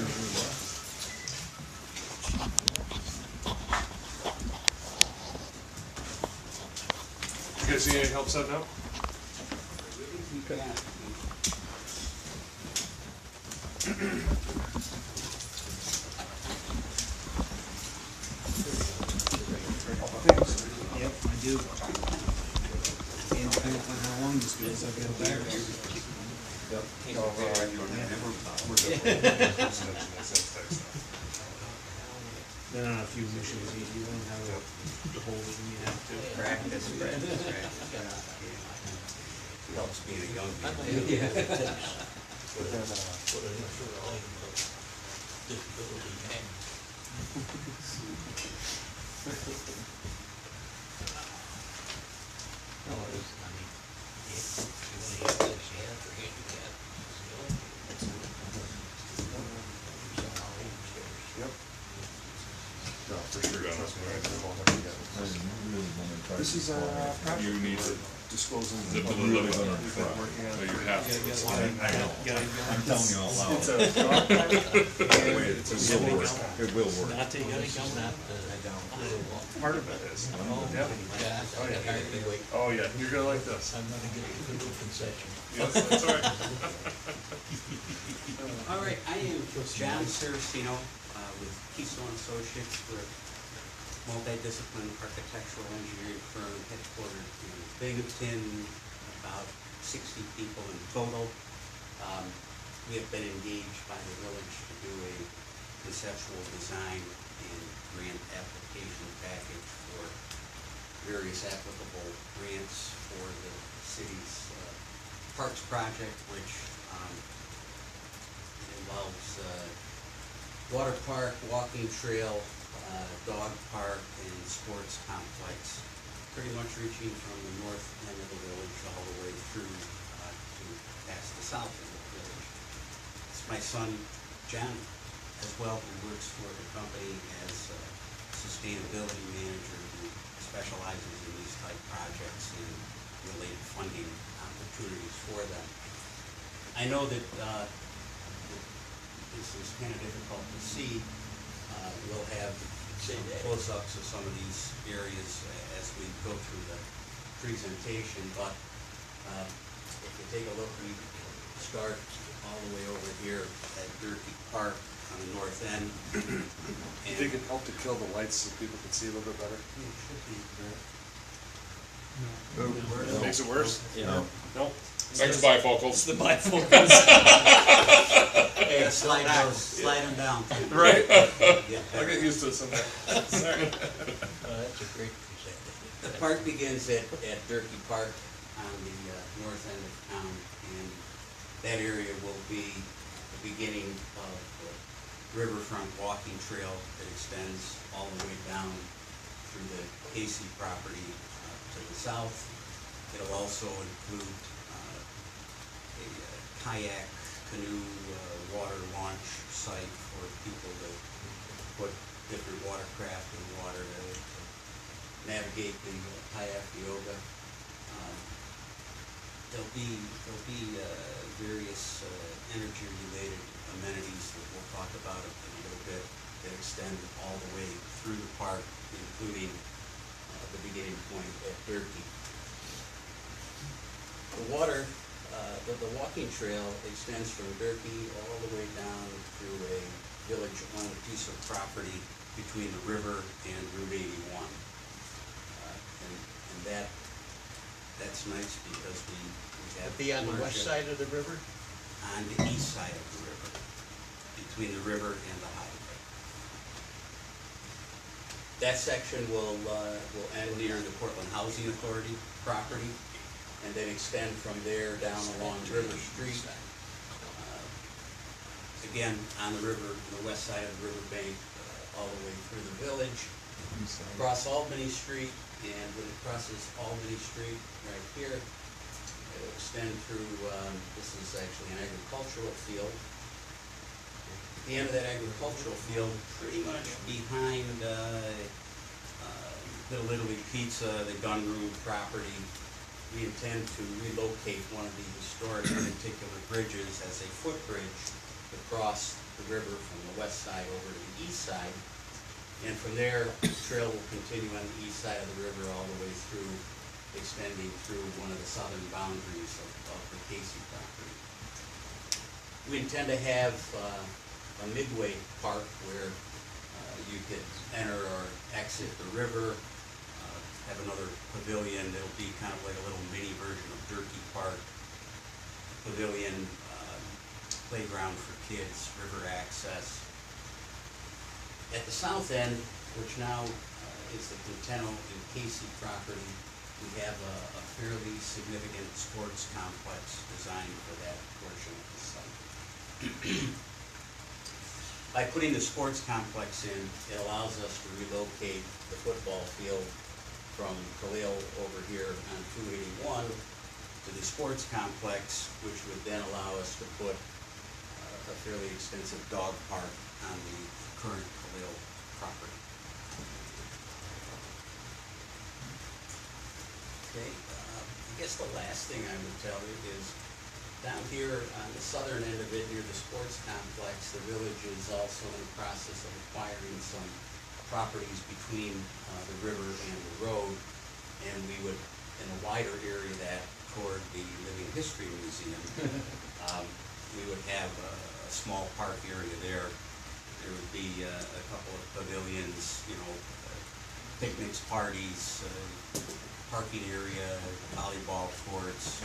You guys need any help setting up? do. And depending on how long this goes, I've got a virus. Then on a few missions, you learn how to hold it when you have to. Practice. Helps being a young man. Disability man. No, it is, I mean, if you wanna have this, you have for handicap, Yep. For sure, trust me. This is our project. You need to Disclosing. zip the Really lid gonna up. try. So you have to. I know. I'm telling you out loud. It's a dog park. Wait, It's a it will city work. council. It will work. Not taking any comment. Part of it is. Yep. Oh, yeah, you're gonna like this. I'm gonna get a little concession. Yes, that's all right. All right, I am John Saracino with Keystone Associates. We're a multidisciplinary architectural engineering firm headquartered in Binghamton, about 60 people in total. We have been engaged by the village to do a conceptual design and grant application package for various applicable grants for the city's parks project, which involves water park, walking trail, dog park, and sports complex, pretty much reaching from the north end of the village all the way through to past the south end of the village. It's my son, John, as well, who works for the company as a sustainability manager who specializes in these type projects and related funding opportunities for them. I know that this is kind of difficult to see. We'll have close-ups of some of these areas as we go through the presentation, but if you take a look, we start all the way over here at Durkee Park on the north end. You think it helped to kill the lights so people could see a little bit better? Makes it worse? No. No? Thanks, bifocals. The bifocals. Hey, slide them down. Right? Yeah. I'll get used to it someday. Sorry. That's a great percentage. The park begins at Durkee Park on the north end of town, and that area will be the beginning of the riverfront walking trail that extends all the way down through the Casey property to the south. It'll also include a kayak, canoe, water launch site for people to put different watercraft in the water to navigate the kayak yoga. There'll be various energy-related amenities that we'll talk about in a little bit that extend all the way through the park, including the beginning point at Durkee. The walking trail extends from Durkee all the way down through a village-owned piece of property between the river and Route 81. And that's nice because we have. Be on the west side of the river? On the east side of the river, between the river and the highway. That section will end near the Portland Housing Authority property, and then extend from there down along River Street. Again, on the river, on the west side of the riverbank, all the way through the village, across Albany Street, and when it crosses Albany Street right here, it'll extend through, this is actually an agricultural field. At the end of that agricultural field, pretty much behind Little Italy Pizza, the gun room property, we intend to relocate one of the historic lenticular bridges as a footbridge to cross the river from the west side over to the east side. And from there, the trail will continue on the east side of the river all the way through, extending through one of the southern boundaries of the Casey property. We intend to have a midway park where you could enter or exit the river, have another pavilion. It'll be kind of like a little mini version of Durkee Park. Pavilion, playground for kids, river access. At the south end, which now is the Quinteno and Casey property, we have a fairly significant sports complex designed for that portion of the site. By putting the sports complex in, it allows us to relocate the football field from Khalil over here on 281 to the sports complex, which would then allow us to put a fairly extensive dog park on the current Khalil property. Okay, I guess the last thing I would tell you is down here on the southern end of it near the sports complex, the village is also in the process of acquiring some properties between the river and the road, and we would, in a wider area that toward the Living History Museum, we would have a small park area there. There would be a couple of pavilions, you know, picnics, parties, parking area, volleyball courts,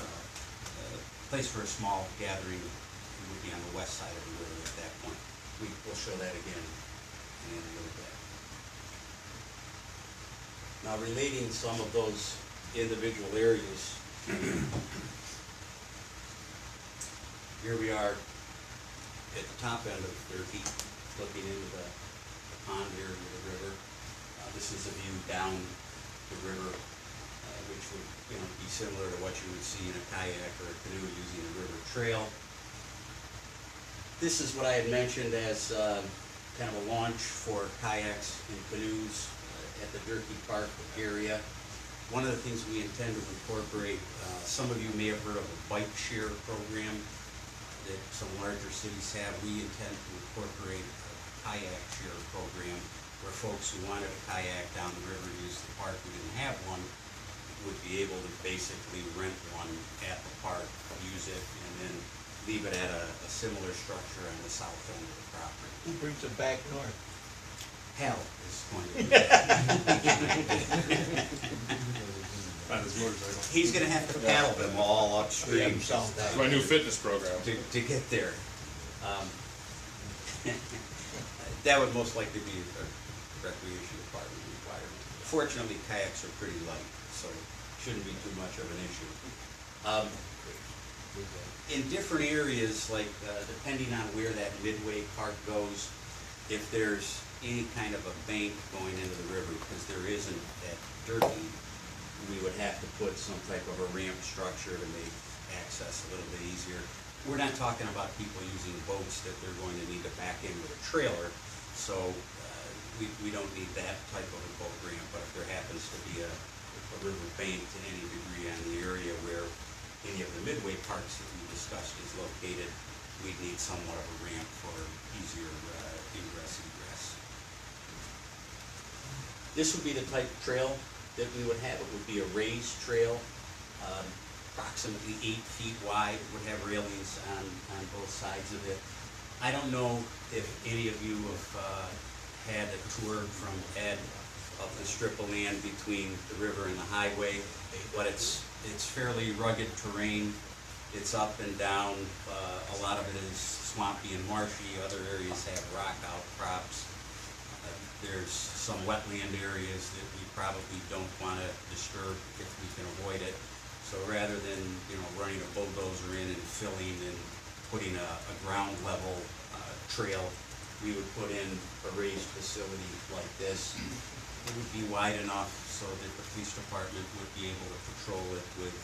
place for a small gathering. It would be on the west side of the river at that point. We'll show that again in a little bit. Now, relating some of those individual areas, here we are at the top end of Durkee, looking into the pond area of the river. This is a view down the river, which would, you know, be similar to what you would see in a kayak or a canoe using a river trail. This is what I had mentioned as kind of a launch for kayaks and canoes at the Durkee Park area. One of the things we intend to incorporate, some of you may have heard of a bike share program that some larger cities have. We intend to incorporate a kayak share program where folks who wanted a kayak down the river use the park, who didn't have one, would be able to basically rent one at the park, use it, and then leave it at a similar structure on the south end of the property. Who brings it back north? Hal is going to do On his motorcycle. He's gonna have to paddle them all upstream. It's my new fitness program. To get there. That would most likely be a recreation department requirement. Fortunately, kayaks are pretty light, so it shouldn't be too much of an issue. In different areas, like depending on where that Midway Park goes, if there's any kind of a bank going into the river, because there isn't at Durkee, we would have to put some type of a ramp structure to make access a little bit easier. We're not talking about people using boats that they're going to need to back in with a trailer, so we don't need that type of a boat ramp, but if there happens to be a river bank to any degree on the area where any of the Midway parks that we discussed is located, we'd need somewhat of a ramp for easier ingress egress. This would be the type of trail that we would have. It would be a raised trail, approximately 8 feet wide. It would have railings on both sides of it. I don't know if any of you have had a tour from Ed of the strip of land between the river and the highway, but it's fairly rugged terrain. It's up and down. A lot of it is swampy and marshy. Other areas have rock outcrops. There's some wetland areas that we probably don't want to disturb if we can avoid it. So rather than, you know, running a bulldozer in and filling and putting a ground level trail, we would put in a raised facility like this. It would be wide enough so that the police department would be able to patrol it with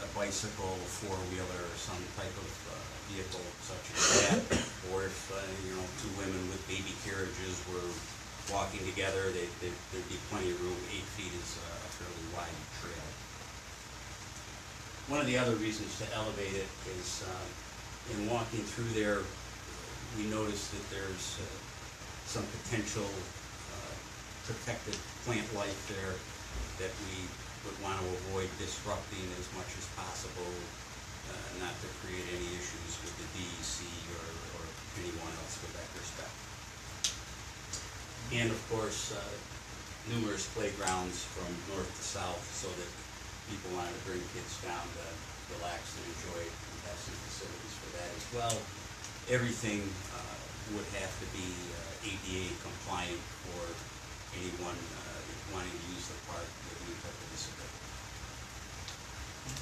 a bicycle, a four-wheeler, or some type of vehicle such as that. Or if, you know, two women with baby carriages were walking together, there'd be plenty of room. 8 feet is a fairly wide trail. One of the other reasons to elevate it is in walking through there, we noticed that there's some potential protected plant life there that we would want to avoid disrupting as much as possible, not to create any issues with the DEC or anyone else with that respect. And of course, numerous playgrounds from north to south so that people wanted to bring kids down to relax and enjoy it, and have some facilities for that as well. Everything would have to be ADA compliant for anyone wanting to use the park with any type of disability.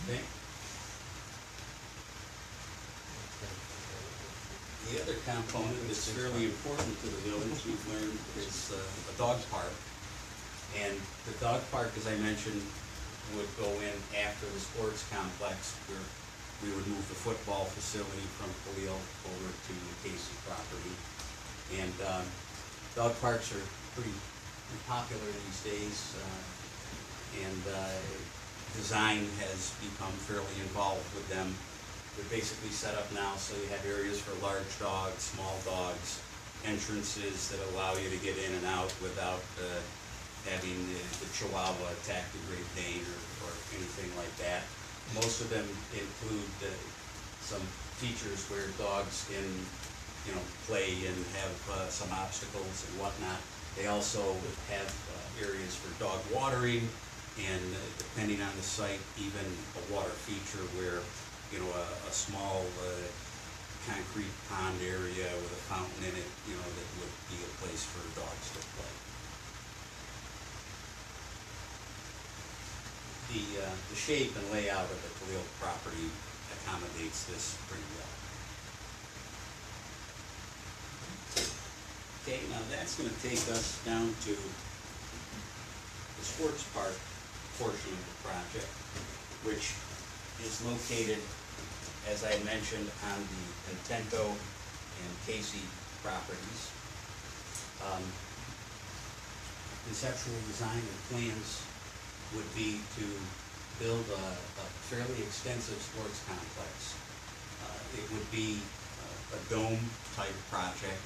Okay? The other component that's fairly important to the village, we've learned, is a dog park. And the dog park, as I mentioned, would go in after the sports complex, where we would move the football facility from Khalil over to the Casey property. And dog parks are pretty popular these days, and design has become fairly involved with them. They're basically set up now so you have areas for large dogs, small dogs, entrances that allow you to get in and out without having the Chihuahua attack the Great Dane or anything like that. Most of them include some features where dogs can, play and have some obstacles and whatnot. They also have areas for dog watering, and depending on the site, even a water feature where a small concrete pond area with a fountain in it, that would be a place for dogs to play. The shape and layout of the Khalil property accommodates this pretty well. Okay, now that's going to take us down to the sports park portion of the project, which is located, as I mentioned, on the Contento and Casey properties. Conceptual design and plans would be to build a fairly extensive sports complex. It would be a dome-type project.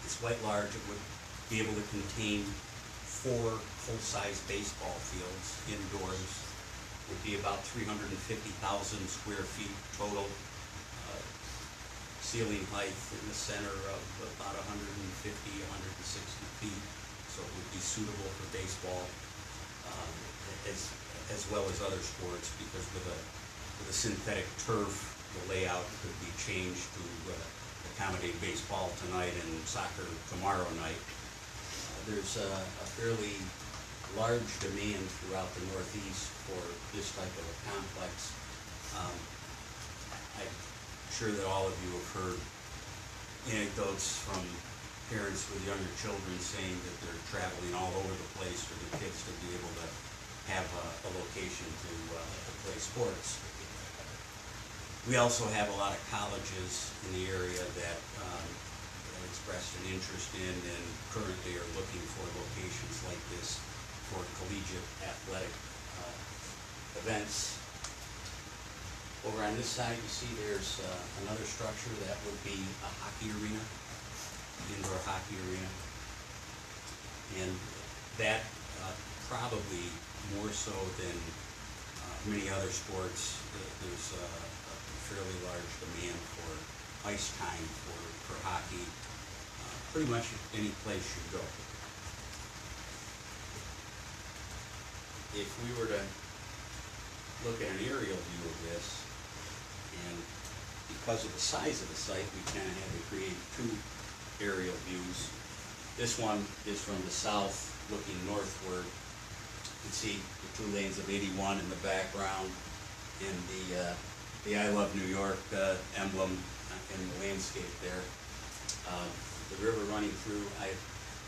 It's quite large. It would be able to contain 4 full-size baseball fields indoors. Would be about 350,000 square feet total. Ceiling height in the center of about 150, 160 feet. So it would be suitable for baseball, as well as other sports, because with a synthetic turf, the layout could be changed to accommodate baseball tonight and soccer tomorrow night. There's a fairly large demand throughout the Northeast for this type of a complex. I'm sure that all of you have heard anecdotes from parents with younger children saying that they're traveling all over the place for their kids to be able to have a location to play sports. We also have a lot of colleges in the area that have expressed an interest in and currently are looking for locations like this for collegiate athletic events. Over on this side, you see there's another structure that would be a hockey arena, indoor hockey arena. And that probably more so than many other sports, there's a fairly large demand for ice time for hockey, pretty much any place you go. If we were to look at an aerial view of this, and because of the size of the site, we kind of had to create 2 aerial views. This one is from the south, looking northward. You can see the 2 lanes of 81 in the background, and the I Love New York emblem in the landscape there. The river running through, I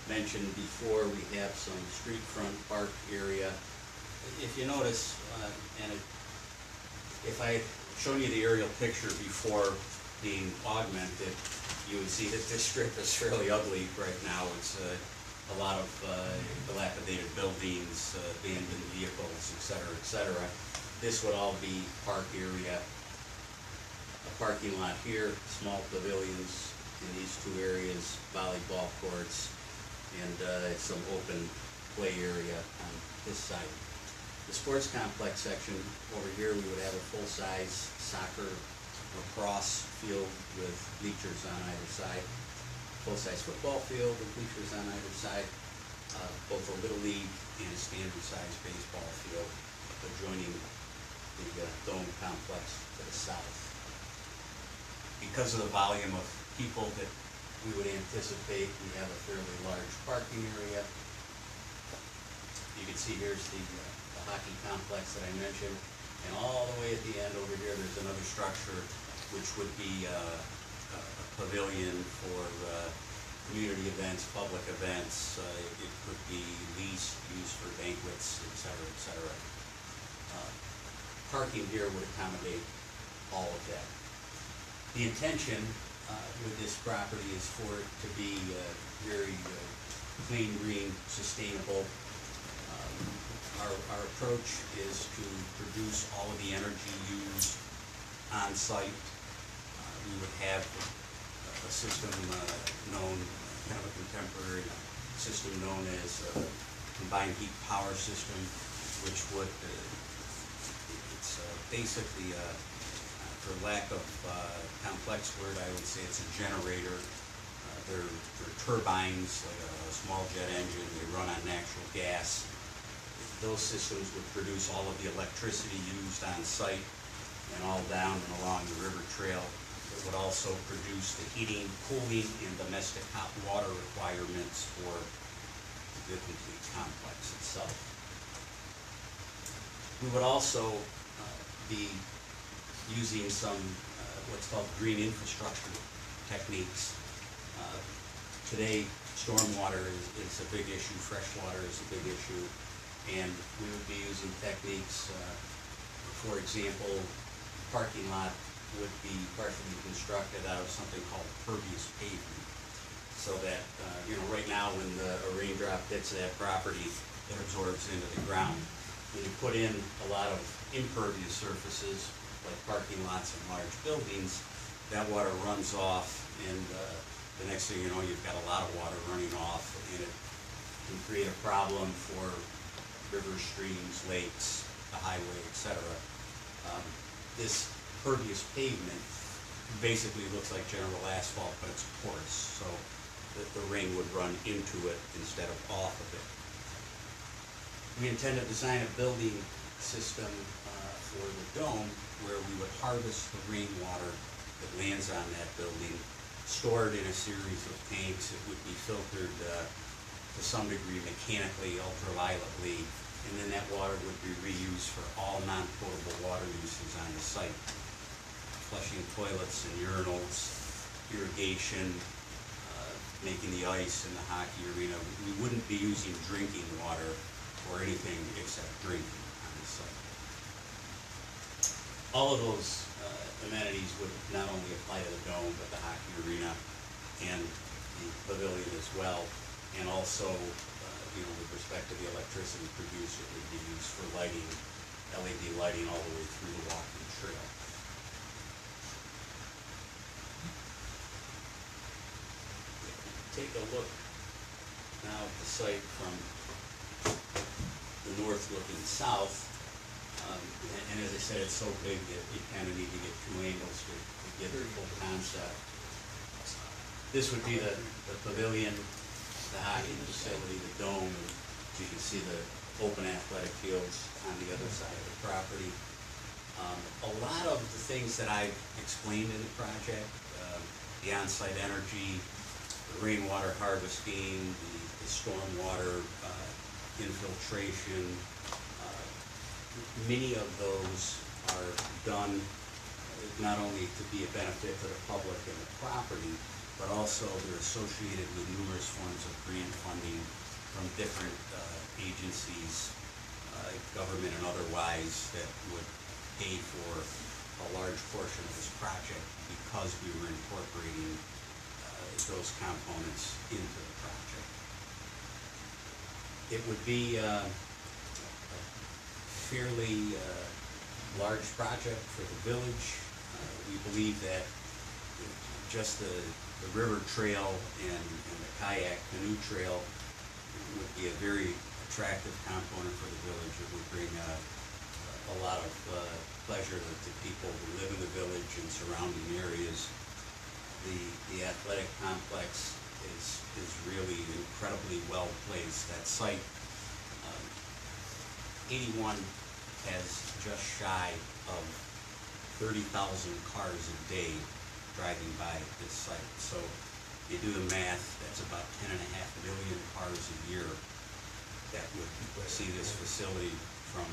mentioned before, we have some street front park area. If you notice, if I shown you the aerial picture before being augmented, you would see that this strip is fairly ugly right now. It's a lot of dilapidated buildings, abandoned vehicles, et cetera, This would all be park area. A parking lot here, small pavilions in these 2 areas, volleyball courts, and some open play area on this side. The sports complex section, over here we would have a full-size soccer lacrosse field with bleachers on either side, full-size football field with bleachers on either side, both a Little League and a standard-sized baseball field adjoining the Dome complex to the south. Because of the volume of people that we would anticipate, we have a fairly large parking area. You can see here's the hockey complex that I mentioned, and all the way at the end over here, there's another structure which would be a pavilion for community events, public events. It could be leased, used for banquets, et cetera, et cetera. Parking here would accommodate all of that. The intention with this property is for it to be very clean, green, sustainable. Our approach is to produce all of the energy used on site. We would have a system known, kind of a contemporary system known as combined heat power system, which would, it's basically, for lack of complex word, I would say it's a generator. They're turbines, like a small jet engine. They run on natural gas. Those systems would produce all of the electricity used on site and all down and along the river trail. It would also produce the heating, cooling, and domestic hot water requirements for the complete complex itself. We would also be using some what's called green infrastructure techniques. Today, stormwater is a big issue, fresh water is a big issue, and we would be using techniques, for example, parking lot would be partially constructed out of something called pervious pavement. So that, right now when a raindrop hits that property, it absorbs into the ground. When you put in a lot of impervious surfaces, like parking lots and large buildings, that water runs off, and the next thing you know, you've got a lot of water running off, and it can create a problem for rivers, streams, lakes, the highway, etc. This pervious pavement basically looks like general asphalt, but it's porous, so the rain would run into it instead of off of it. We intend to design a building system for the dome where we would harvest the rainwater that lands on that building, stored in a series of tanks. It would be filtered to some degree mechanically, ultravioletly, and then that water would be reused for all non-potable water uses on the site. Flushing toilets and urinals, irrigation, making the ice in the hockey arena. We wouldn't be using drinking water for anything except drinking on the site. All of those amenities would not only apply to the dome, but the hockey arena and the pavilion as well. And also, with respect to the electricity produced, it would be used for lighting, LED lighting all the way through the walking trail. Take a look now at the site from the north looking south. And as I said, it's so big that you kind of need to get two angles to get the full concept. This would be the pavilion, the hockey facility, the dome. You can see the open athletic fields on the other side of the property. A lot of the things that I've explained in the project, the on-site energy, the rainwater harvesting, the stormwater infiltration, many of those are done not only to be a benefit to the public and the property, but also they're associated with numerous forms of grant funding from different agencies, government and otherwise, that would pay for a large portion of this project because we were incorporating those components into the project. It would be a fairly large project for the village. We believe that just the river trail and the kayak canoe trail would be a very attractive component for the village. It would bring a lot of pleasure to people who live in the village and surrounding areas. The athletic complex is really incredibly well placed. That site, 81 has just shy of 30,000 cars a day driving by this site. So you do the math, that's about 10.5 million cars a year that would see this facility from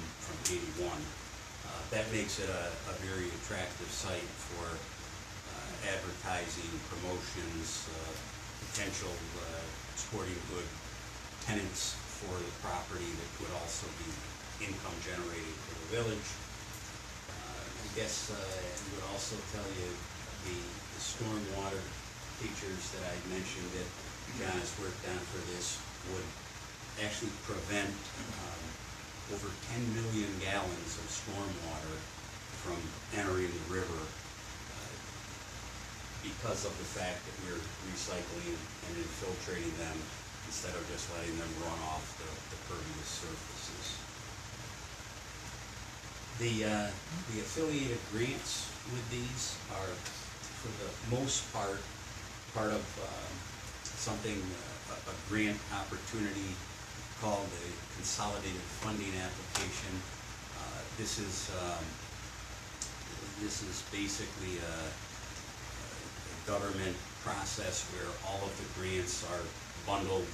81. That makes it a very attractive site for advertising, promotions, potential sporting good tenants for the property that could also be income generating for the village. I guess I would also tell you the stormwater features that I mentioned that John has worked on for this would actually prevent over 10 million gallons of stormwater from entering the river because of the fact that we're recycling and infiltrating them instead of just letting them run off the pervious surfaces. The affiliated grants with these are, for the most part of something, a grant opportunity called the Consolidated Funding Application. This is basically a government process where all of the grants are bundled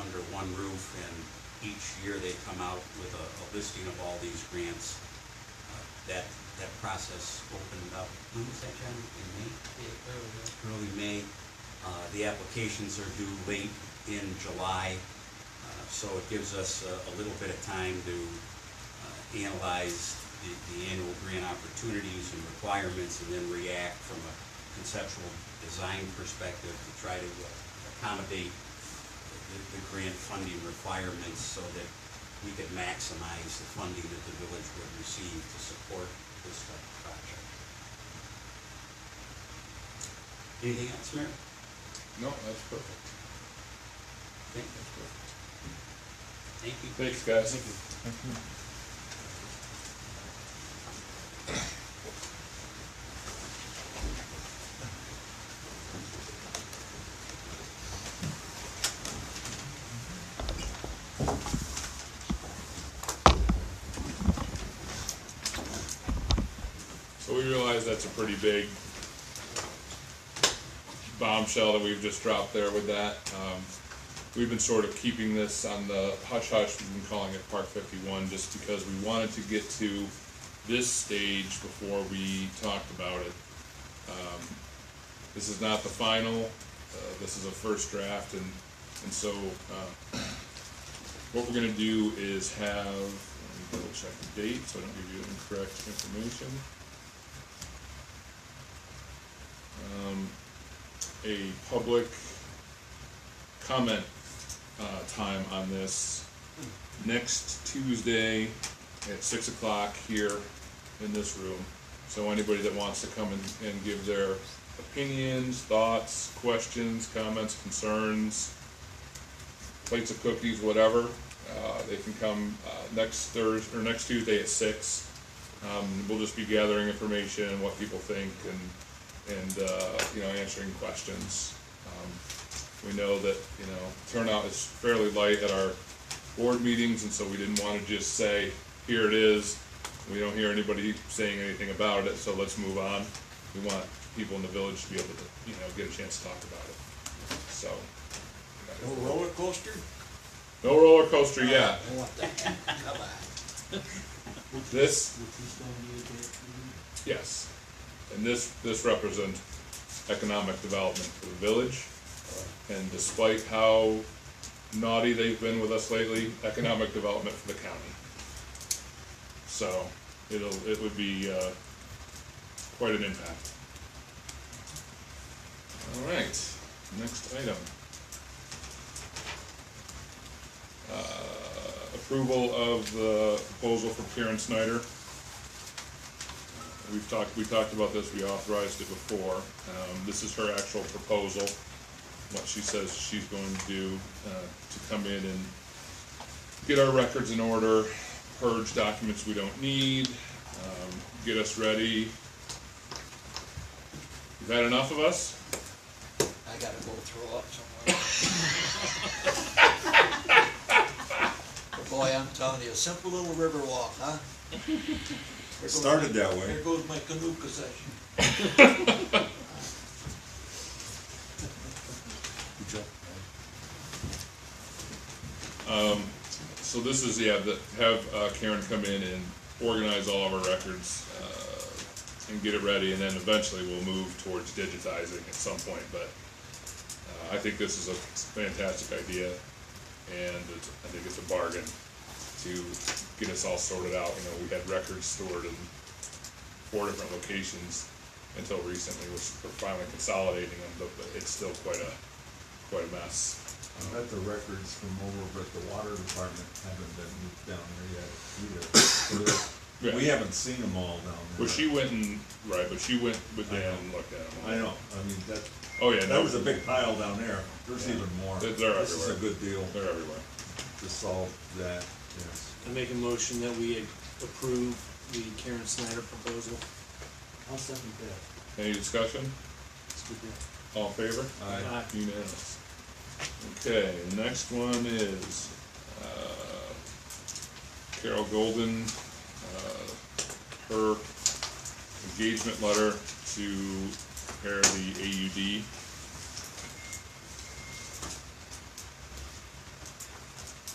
under one roof, and each year they come out with a listing of all these grants. That process opened up, when was that, John? In May? Early May. The applications are due late in July, so it gives us a little bit of time to analyze the annual grant opportunities and requirements, and then react from a conceptual design perspective to try to accommodate the grant funding requirements so that we could maximize the funding that the village would receive to support this type of project. Anything else, Mayor? No, that's perfect. Okay, that's perfect. Thank you. Thanks, guys. Thank you. So we realize that's a pretty big bombshell that we've just dropped there with that. We've been sort of keeping this on the hush-hush, we've been calling it Park 51, just because we wanted to get to this stage before we talked about it. This is not the final, this is a first draft, and so what we're gonna do is have, let me double check the date so I don't give you incorrect information. A public comment time on this next Tuesday at 6 o'clock here in this room. So anybody that wants to come and give their opinions, thoughts, questions, comments, concerns, plates of cookies, whatever, they can come next Tuesday at 6. We'll just be gathering information, what people think, and answering questions. We know that, turnout is fairly light at our board meetings, and so we didn't want to just say, here it is. We don't hear anybody saying anything about it, so let's move on. We want people in the village to be able to, get a chance to talk about it. So. No roller coaster? No roller coaster yet. Come on. This, yes. And this represents economic development for the village. And despite how naughty they've been with us lately, economic development for the county. So it would be quite an impact. All right, next item. Approval of the proposal for Karen Snyder. We talked about this, we authorized it before. This is her actual proposal, what she says she's going to do to come in and get our records in order, purge documents we don't need, get us ready. You've had enough of us? I gotta go throw up somewhere. But boy, I'm telling you, a simple little river walk, huh? It started that way. There goes my canoe possession. So this is, yeah, have Karen come in and organize all of our records, and get it ready, and then eventually we'll move towards digitizing at some point, but, I think this is a fantastic idea, and I think it's a bargain to get us all sorted out. You know, we had records stored in 4 different locations until recently. We're finally consolidating them, but it's still quite a mess. I bet the records from over at the water department haven't been moved down there yet either. Yeah. We haven't seen them all down there. Well, she went and, right, but she went with Dan and looked at them. I know, I mean, that, Oh, yeah, that no, was a big pile down there. There's even more. They're This is a everywhere. good deal They're everywhere. to solve that, yes. I make a motion that we approve the Karen Snyder proposal. I'll second that. Any discussion? It's good deal. All in favor? Aye. Unanimous. Okay, next one is, Carol Golden, her engagement letter to prepare the AUD.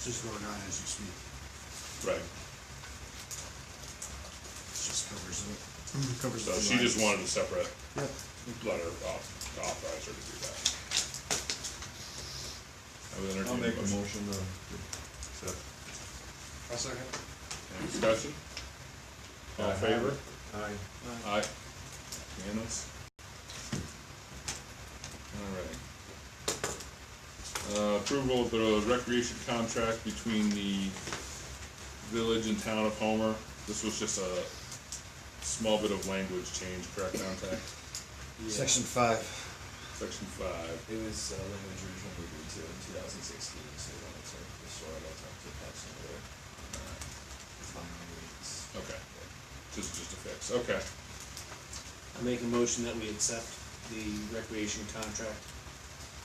Just going on as you speak. Right. It just covers it. Covers So the she just lines. wanted a separate Yep. letter to authorize her to do that. I would entertain I'll a make a motion to accept. I'll second. Any discussion? All in favor? Aye. Aye. Unanimous? Alright. Approval of the recreation contract between the village and town of Homer. This was just a small bit of language change, correct, contact? Section 5. Section 5. It was, language originally agreed to in 2016, so we wanted to restore it, I'll talk to Pat Snyder. It's fine, it's. Okay. Just a fix, okay. I make a motion that we accept the recreation contract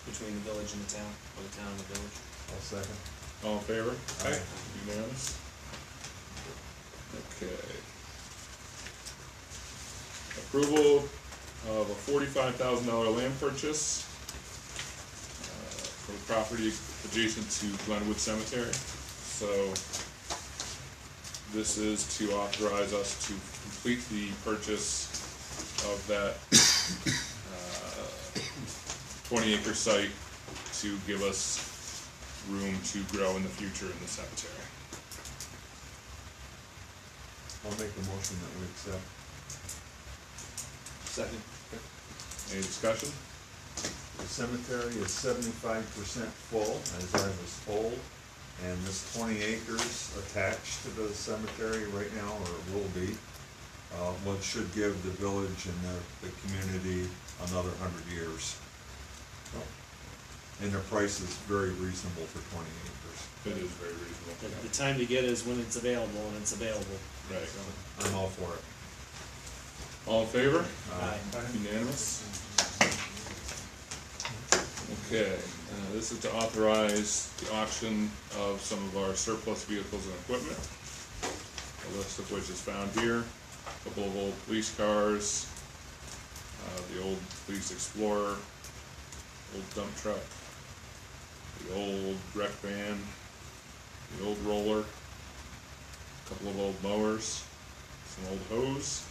between the village and the town, or the town and the village. I'll second. All in favor? Aye. Unanimous? Okay. Approval of a $45,000 land purchase for the property adjacent to Glenwood Cemetery. So this is to authorize us to complete the purchase of that 20-acre site to give us room to grow in the future in the cemetery. I'll make the motion that we accept. Second. Any discussion? The cemetery is 75% full, as I was told, and this 20 acres attached to the cemetery right now, or will be, what should give the village and the community another 100 years. And the price is very reasonable for 20 acres. It is very reasonable. The time to get it is when it's available, and it's available. Right. I'm all for it. All in favor? Aye. Unanimous? Okay, this is to authorize the auction of some of our surplus vehicles and equipment. A list of which is found here. A couple of old police cars, the old police Explorer, old dump truck, the old wreck van, the old roller, a couple of old mowers, some old hose,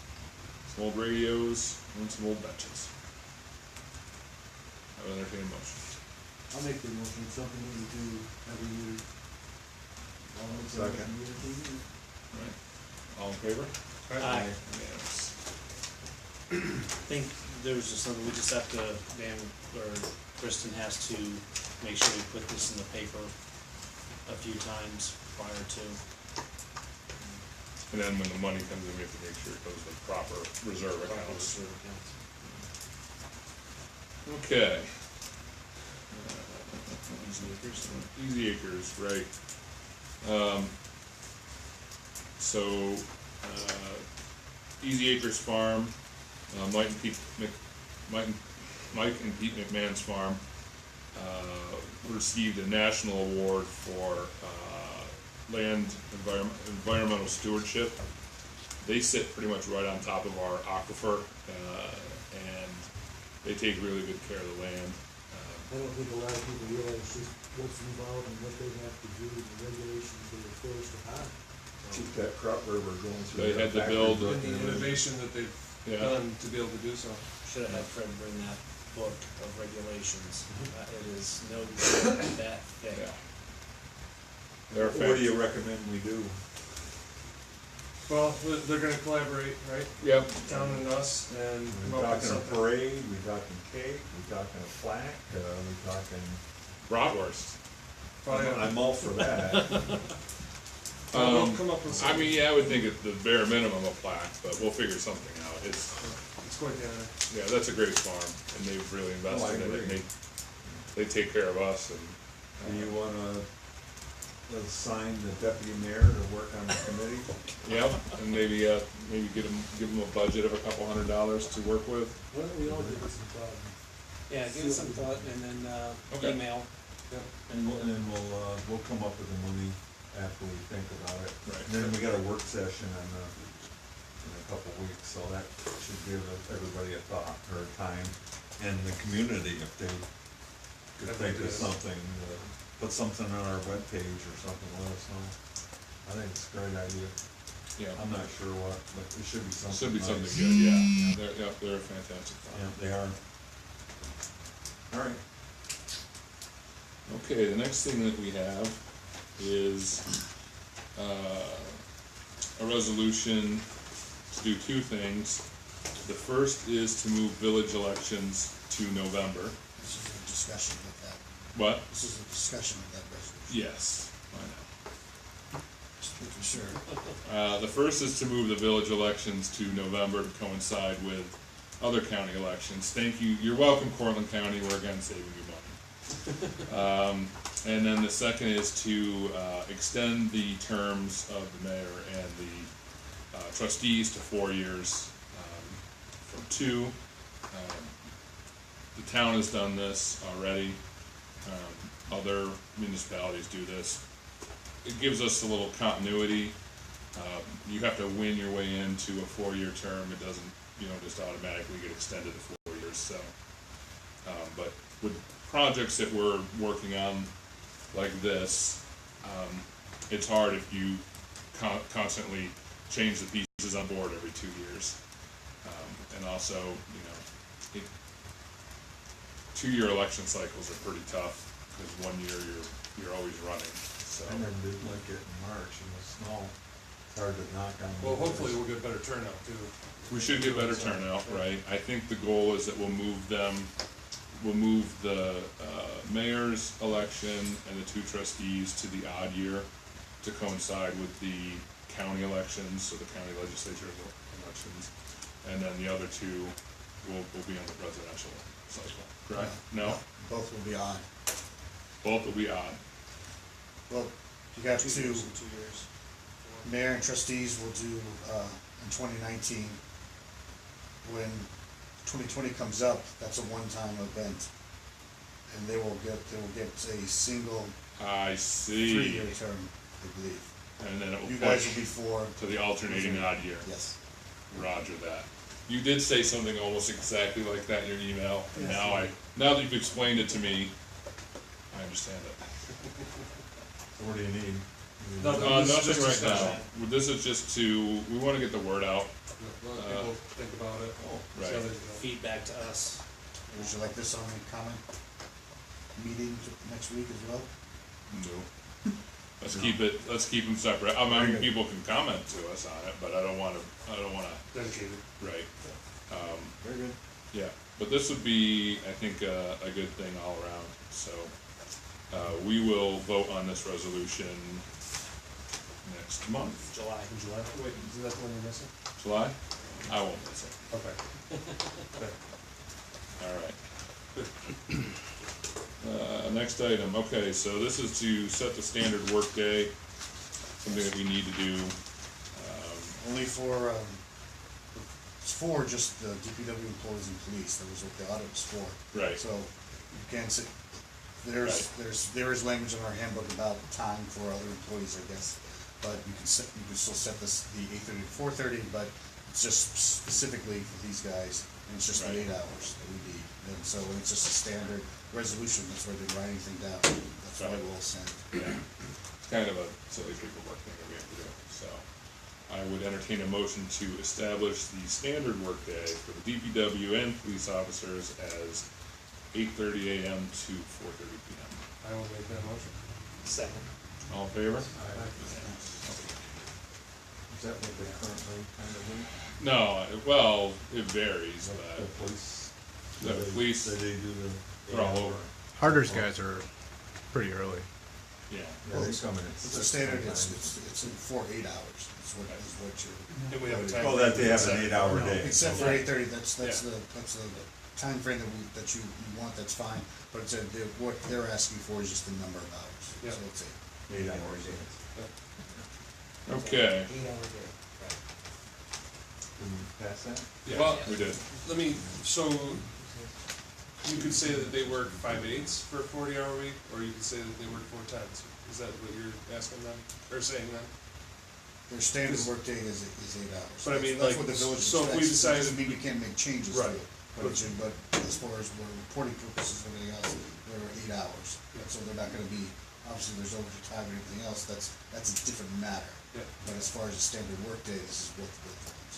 some old radios, and some old benches. I would entertain a motion. I'll make the motion, something that we do every year. Second. Right. All in favor? Aye. Unanimous. I think there's just something, we just have to, Dan, or Kristen has to make sure we put this in the paper a few times prior to. And then when the money comes in, we have to make sure it goes to the proper reserve accounts. Okay. Easy acres. Easy Acres, right. So, Easy Acres Farm, Mike and Mike and Pete McMahon's farm, received a national award for, land environmental stewardship. They sit pretty much right on top of our aquifer, and they take really good care of the land. I don't think a lot of people realize just what's involved and what they have to do, the regulations that are forced upon. Keep that crop river going through. They that had to factory build- brook. And the innovation that they've Yeah. done to be able to do so. Should have had Fred bring that book of regulations. It is no joke that thick. Yeah. They're What do you recommend we do? Well, they're gonna collaborate, right? Yep. Town and us, and We come up with talking a something. parade, we talking cake, we talking a plaque, we talking, Bratwurst. Probably a- I'm all for that. We'll come up with I something. mean, yeah, I would think at the bare minimum a plaque, but we'll figure something out. It's, It's quite the honor. yeah, that's a great farm, and they've really invested in it. agree. And they take care of us, and Do you wanna assign the deputy mayor to work on the committee? yeah, and maybe give them a budget of $200 to work with. Why don't we all give it some thought? Yeah, give it some thought and then, Okay. email. And then we'll come up with the money after we think about it. Right. And then we got a work session in a couple weeks, so that should give everybody a thought or a time. And the community, if they could think of something, put something on our webpage or something, let us know. I think it's a great idea. Yeah, I'm not sure what, but it should be something should be something nice. good. Yeah, they're a fantastic farm. Yeah, they are. All right. Okay, the next thing that we have is a resolution to do two things. The first is to move village elections to November. This is a discussion with that. What? This is a discussion of that resolution. Yes, I know. Just to be sure. The first is to move the village elections to November to coincide with other county elections. Thank you. You're welcome, Cortland County. We're again saving you money. And then the second is to extend the terms of the mayor and the trustees to 4 years from 2. The town has done this already. Other municipalities do this. It gives us a little continuity. You have to win your way into a 4-year term. It doesn't, just automatically get extended to 4 years. So, but with projects that we're working on like this, it's hard if you constantly change the pieces on board every 2 years. And also, 2-year election cycles are pretty tough because 1 year you're always running. So. I never did like it in March in the snow. It's hard to knock on. Well, hopefully we'll get better turnout too. We should get better turnout, right? I think the goal is that we'll move the mayor's election and the 2 trustees to the odd year to coincide with the county elections, so the county legislature elections. And then the other 2 will be on the presidential cycle, correct? No? Both will be odd. Both will be odd. Well, you got 2 two, years and 2 years. mayor and trustees will do, in 2019. When 2020 comes up, that's a one-time event. And they will get a single I see. 3-year term, I believe. And then it will You guys push will be 4. to the alternating odd year. Yes. Roger that. You did say something almost exactly like that in your email, and Yes. now that you've explained it to me, I understand it. So what do you need? Nothing This is just right now. discussion. This is just we want to get the word out. Let people think about it. Right. See how they feel. Feedback to us. Would you like this on the comment meeting next week as well? No. Let's keep them separate. I mean, people can comment to us on it, but I don't wanna, Dedicated. right. Very good. Yeah, but this would be, I think, a good thing all around, so, we will vote on this resolution next month. July. In July? Wait, is that the one you're missing? July? I won't miss it. Okay. All right. Next item, okay, so this is to set the standard workday, something that we need to do. Only for it's for just the DPW employees and police, that was what the audit was for. Right. So, you can't say, there is language in our handbook about time for other employees, I guess, but you can still set this, the 8:30 to 4:30, but it's just specifically for these guys, and it's just the 8 hours that we need. And so, it's just a standard resolution, that's why they write anything down, that's why we'll send. Yeah. It's kind of a silly paperwork thing that we have to do, so. I would entertain a motion to establish the standard workday for the DPW and police officers as 8:30 AM to 4:30 PM. I will make that motion. Second. All in favor? Is that what they currently kind of do? No, well, it varies, The but police? the police, They do the. they're all over. Harder's guys are pretty early. Yeah. Yeah, they come in at It's a 6 standard, it's sometimes. for 8 hours, is what you're. And we have a time. Oh, that they have an frame. 8-hour day. Except for 8:30, that's Yeah. the time frame that you want, that's fine, but it's what they're asking for is just the number of hours. Yeah. So it's 8 hours. Okay, 8 hour day. Can you pass that? Yeah. Well, we did. let me, so you could say that they work 5/8 for a 40-hour week, or you could say that they work 4/10. Is that what you're asking them, or saying then? Their standard workday is 8 hours. But I mean, That's like, what the village so if we expects. It decided- doesn't mean we can't make changes to Right. it, but as far as for reporting purposes and everything else, they're 8 hours. So they're not gonna be, obviously, there's overtime and everything else, that's a different matter. Yeah. But as far as the standard workday, this is what the village wants.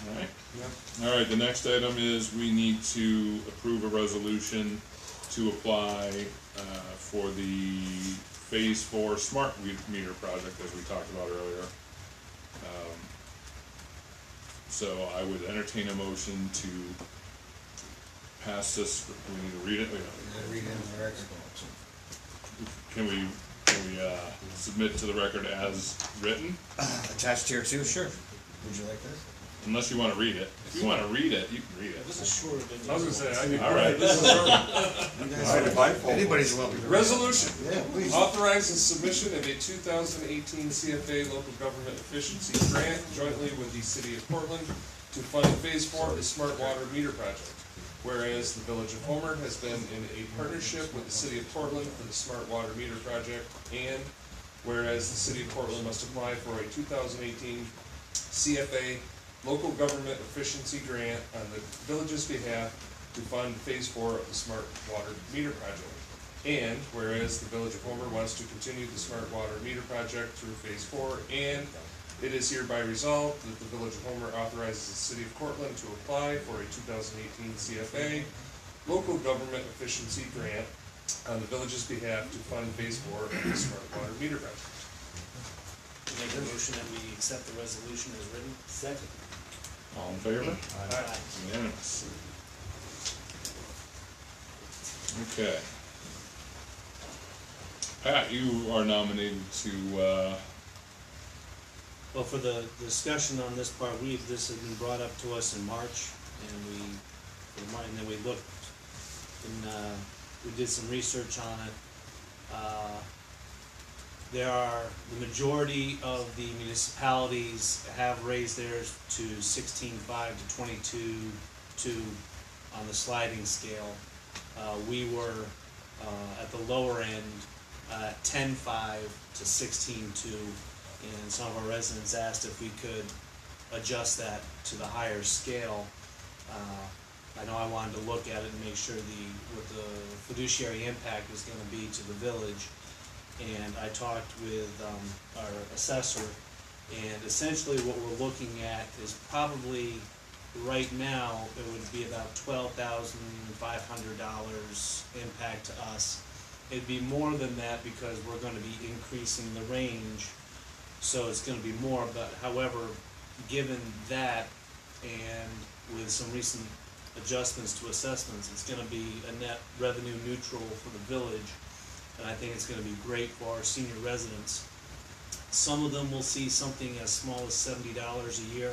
Alright. Alright, the next item is we need to approve a resolution to apply, for the Phase 4 smart meter project, as we talked about earlier. So I would entertain a motion to pass this, we need to read it, You gotta read it in the record. can we submit to the record as written? Attached here too, sure. Would you like this? Unless you wanna read it. If you wanna read it, you can read it. This is shorter than. I was gonna say, I could. Alright. This is You guys- Anybody's welcome to read it. Resolution. Yeah, please. Authorizes submission of a 2018 CFA local government efficiency grant jointly with the city of Portland to fund Phase 4 of the smart water meter project. Whereas the village of Homer has been in a partnership with the city of Portland for the smart water meter project, and whereas the city of Portland must apply for a 2018 CFA local government efficiency grant on the village's behalf to fund Phase 4 of the smart water meter project. And whereas the village of Homer wants to continue the smart water meter project through Phase 4, and it is hereby resolved that the village of Homer authorizes the city of Cortland to apply for a 2018 CFA local government efficiency grant on the village's behalf to fund Phase 4 of the smart water meter project. Make a motion that we accept the resolution as written. Second. All in favor? Aye. Unanimous. Okay. Pat, you are nominated to, Well, for the discussion on this part, this had been brought up to us in March, and then we looked, and, we did some research on it. The majority of the municipalities have raised theirs to 16.5 to 22.2 on the sliding scale. We were, at the lower end, 10.5 to 16.2. And some of our residents asked if we could adjust that to the higher scale. I know I wanted to look at it and make sure what the fiduciary impact was gonna be to the village. And I talked with our assessor, and essentially what we're looking at is probably, right now, it would be about $12,500 impact to us. It'd be more than that because we're gonna be increasing the range, so it's gonna be more, but however, given that and with some recent adjustments to assessments, it's gonna be a net revenue neutral for the village, and I think it's gonna be great for our senior residents. Some of them will see something as small as $70 a year,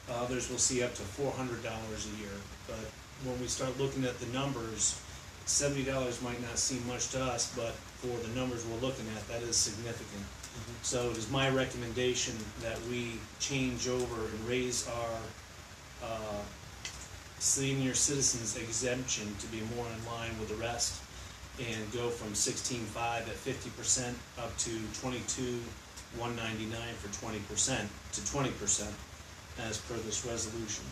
others will see up to $400 a year, but when we start looking at the numbers, $70 might not seem much to us, but for the numbers we're looking at, that is significant. So it is my recommendation that we change over and raise our senior citizens exemption to be more in line with the rest, and go from 16.5 at 50% up to 22,199 for 20% to 20% as per this resolution.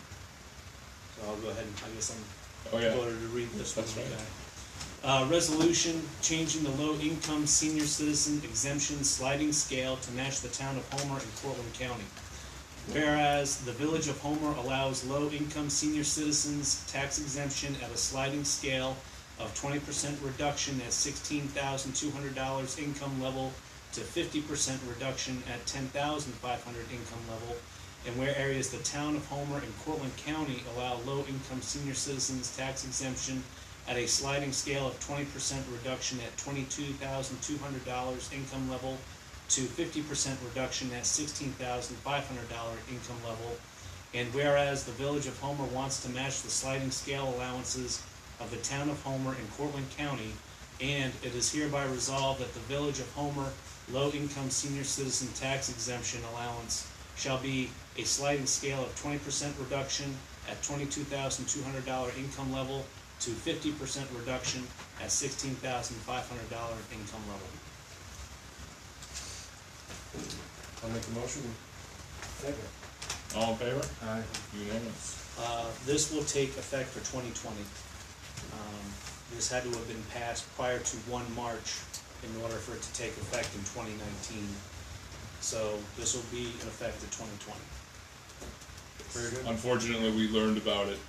So I'll go ahead and, I guess I'm voted to read this one. That's right. Resolution changing the low-income senior citizen exemption sliding scale to match the town of Homer and Cortland County. Whereas the village of Homer allows low-income senior citizens tax exemption at a sliding scale of 20% reduction at $16,200 income level to 50% reduction at $10,500 income level. And whereas the town of Homer and Cortland County allow low-income senior citizens tax exemption at a sliding scale of 20% reduction at $22,200 income level to 50% reduction at $16,500 income level. And whereas the village of Homer wants to match the sliding scale allowances of the town of Homer and Cortland County, and it is hereby resolved that the village of Homer low-income senior citizen tax exemption allowance shall be a sliding scale of 20% reduction at $22,200 income level to 50% reduction at $16,500 income level. I'll make a motion. Second. All in favor? Aye. Unanimous. This will take effect for 2020. This had to have been passed prior to 1 March in order for it to take effect in 2019. So this will be in effect in 2020. Very good. Unfortunately, we learned about it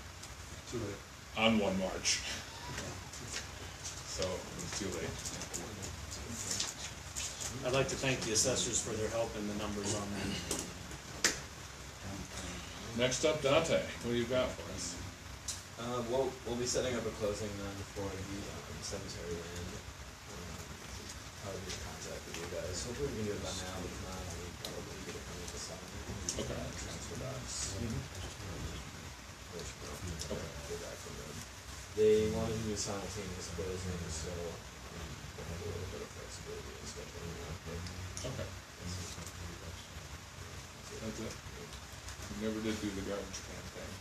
Too late. on 1 March. So it was too late. I'd like to thank the assessors for their help in the numbers on that. Next up, Dante, what do you got for us? We'll be setting up a closing for the cemetery land. Probably be in contact with you guys. Hopefully we can do it by now, but if not, we'll probably get it coming to something. Okay. Transfer docs. Okay. Get back from them. They wanted to do simultaneous closing, so we'll have a little bit of flexibility in scheduling that. Okay. That's it. We never did do the garbage can thing.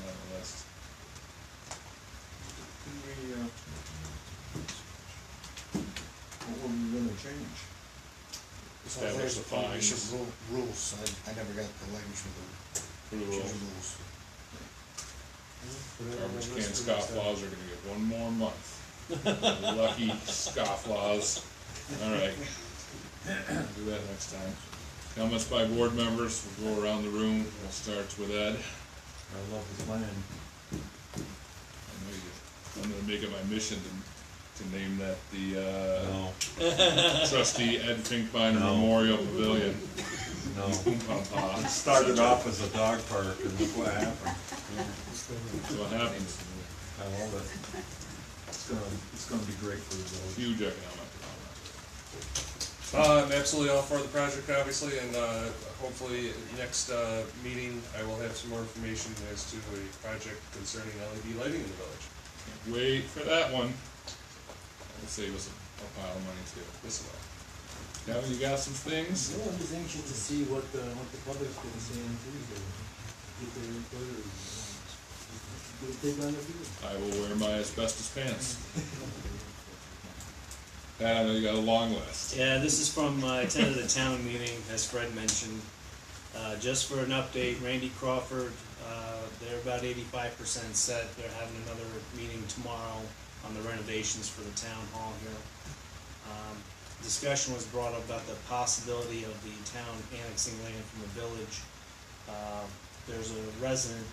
On the list. What were we gonna change? Establish the fines. Rules, I never got the language for the Rules. rules. Garbage can scofflaws are gonna get 1 more month. Lucky scofflaws. All right. Do that next time. Comments by board members, we'll go around the room, we'll start with Ed. I love the plan. I'm gonna make it my mission to name that the, No, trustee Ed Finkbeiner No. Memorial Pavilion. no. Boom, pom, pom. It started off as a dog park and look what happened. That's what happens. I love it. It's gonna be great for the village. Huge economic development. I'm absolutely all for the project, obviously, and hopefully next meeting I will have some more information as to a project concerning LED lighting in the village. Can't wait for that one. That'll save us a pile of money too. Yes, it will. Kevin, you got some things? Yeah, I'm just anxious to see what the public's gonna say on Tuesday. Get their input or, get a take on the view. I will wear my asbestos pants. Pat, I know you got a long list. Yeah, this is from, I attended the town meeting, as Fred mentioned. Just for an update, Randy Crawford, they're about 85% set. They're having another meeting tomorrow on the renovations for the town hall here. Discussion was brought up about the possibility of the town annexing land from the village. There's a resident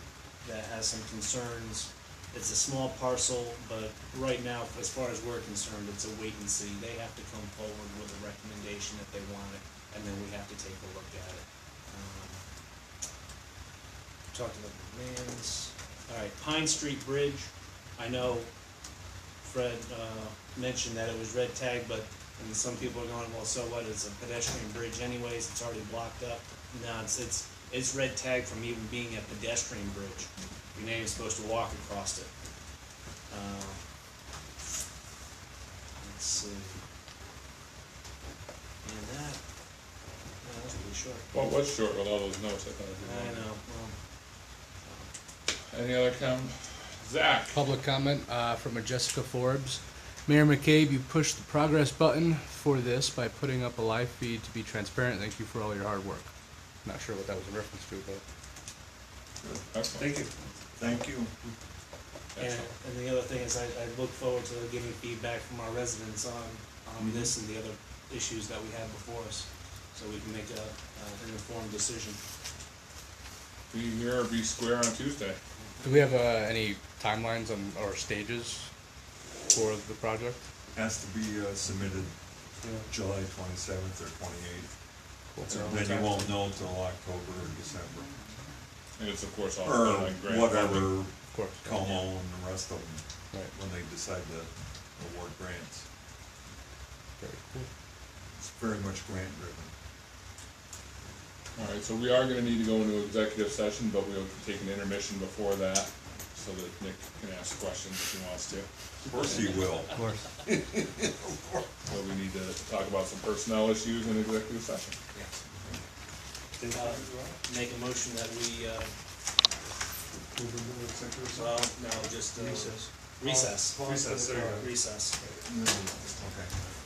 that has some concerns. It's a small parcel, but right now, as far as we're concerned, it's a wait and see. They have to come forward with a recommendation if they want it, and then we have to take a look at it. Talked about the demands. All right, Pine Street Bridge. I know Fred mentioned that it was red tagged, but and some people are going, well, so what? It's a pedestrian bridge anyways. It's already blocked up. No, it's red tagged from even being a pedestrian bridge. You're not even supposed to walk across it. Let's see. And that was pretty short. Well, it was short with all those notes, I thought. I know, well, Any other Zach? Public comment from Jessica Forbes. Mayor McCabe, you pushed the progress button for this by putting up a live feed to be transparent. Thank you for all your hard work. Not sure what that was a reference to, but. Excellent. Thank you. Thank you. and the other thing is I look forward to getting feedback from our residents on this and the other issues that we have before us, so we can make an informed decision. Be here or be square on Tuesday. Do we have any timelines on or stages for the project? Has to be submitted July 27th or 28th. Then you won't know till October or December. And it's of course all Or on grant whatever, funding. Of course. Como and the rest of them, Right. when they decide to award grants. Very cool. It's very much grant driven. Alright, so we are gonna need to go into executive session, but we'll take an intermission before that, so that Nick can ask questions if he wants to. Of course he will. Of course. So we need to talk about some personnel issues in executive session. Make a motion that we, well, no, just, recess. Recess, there you go. Recess. Okay.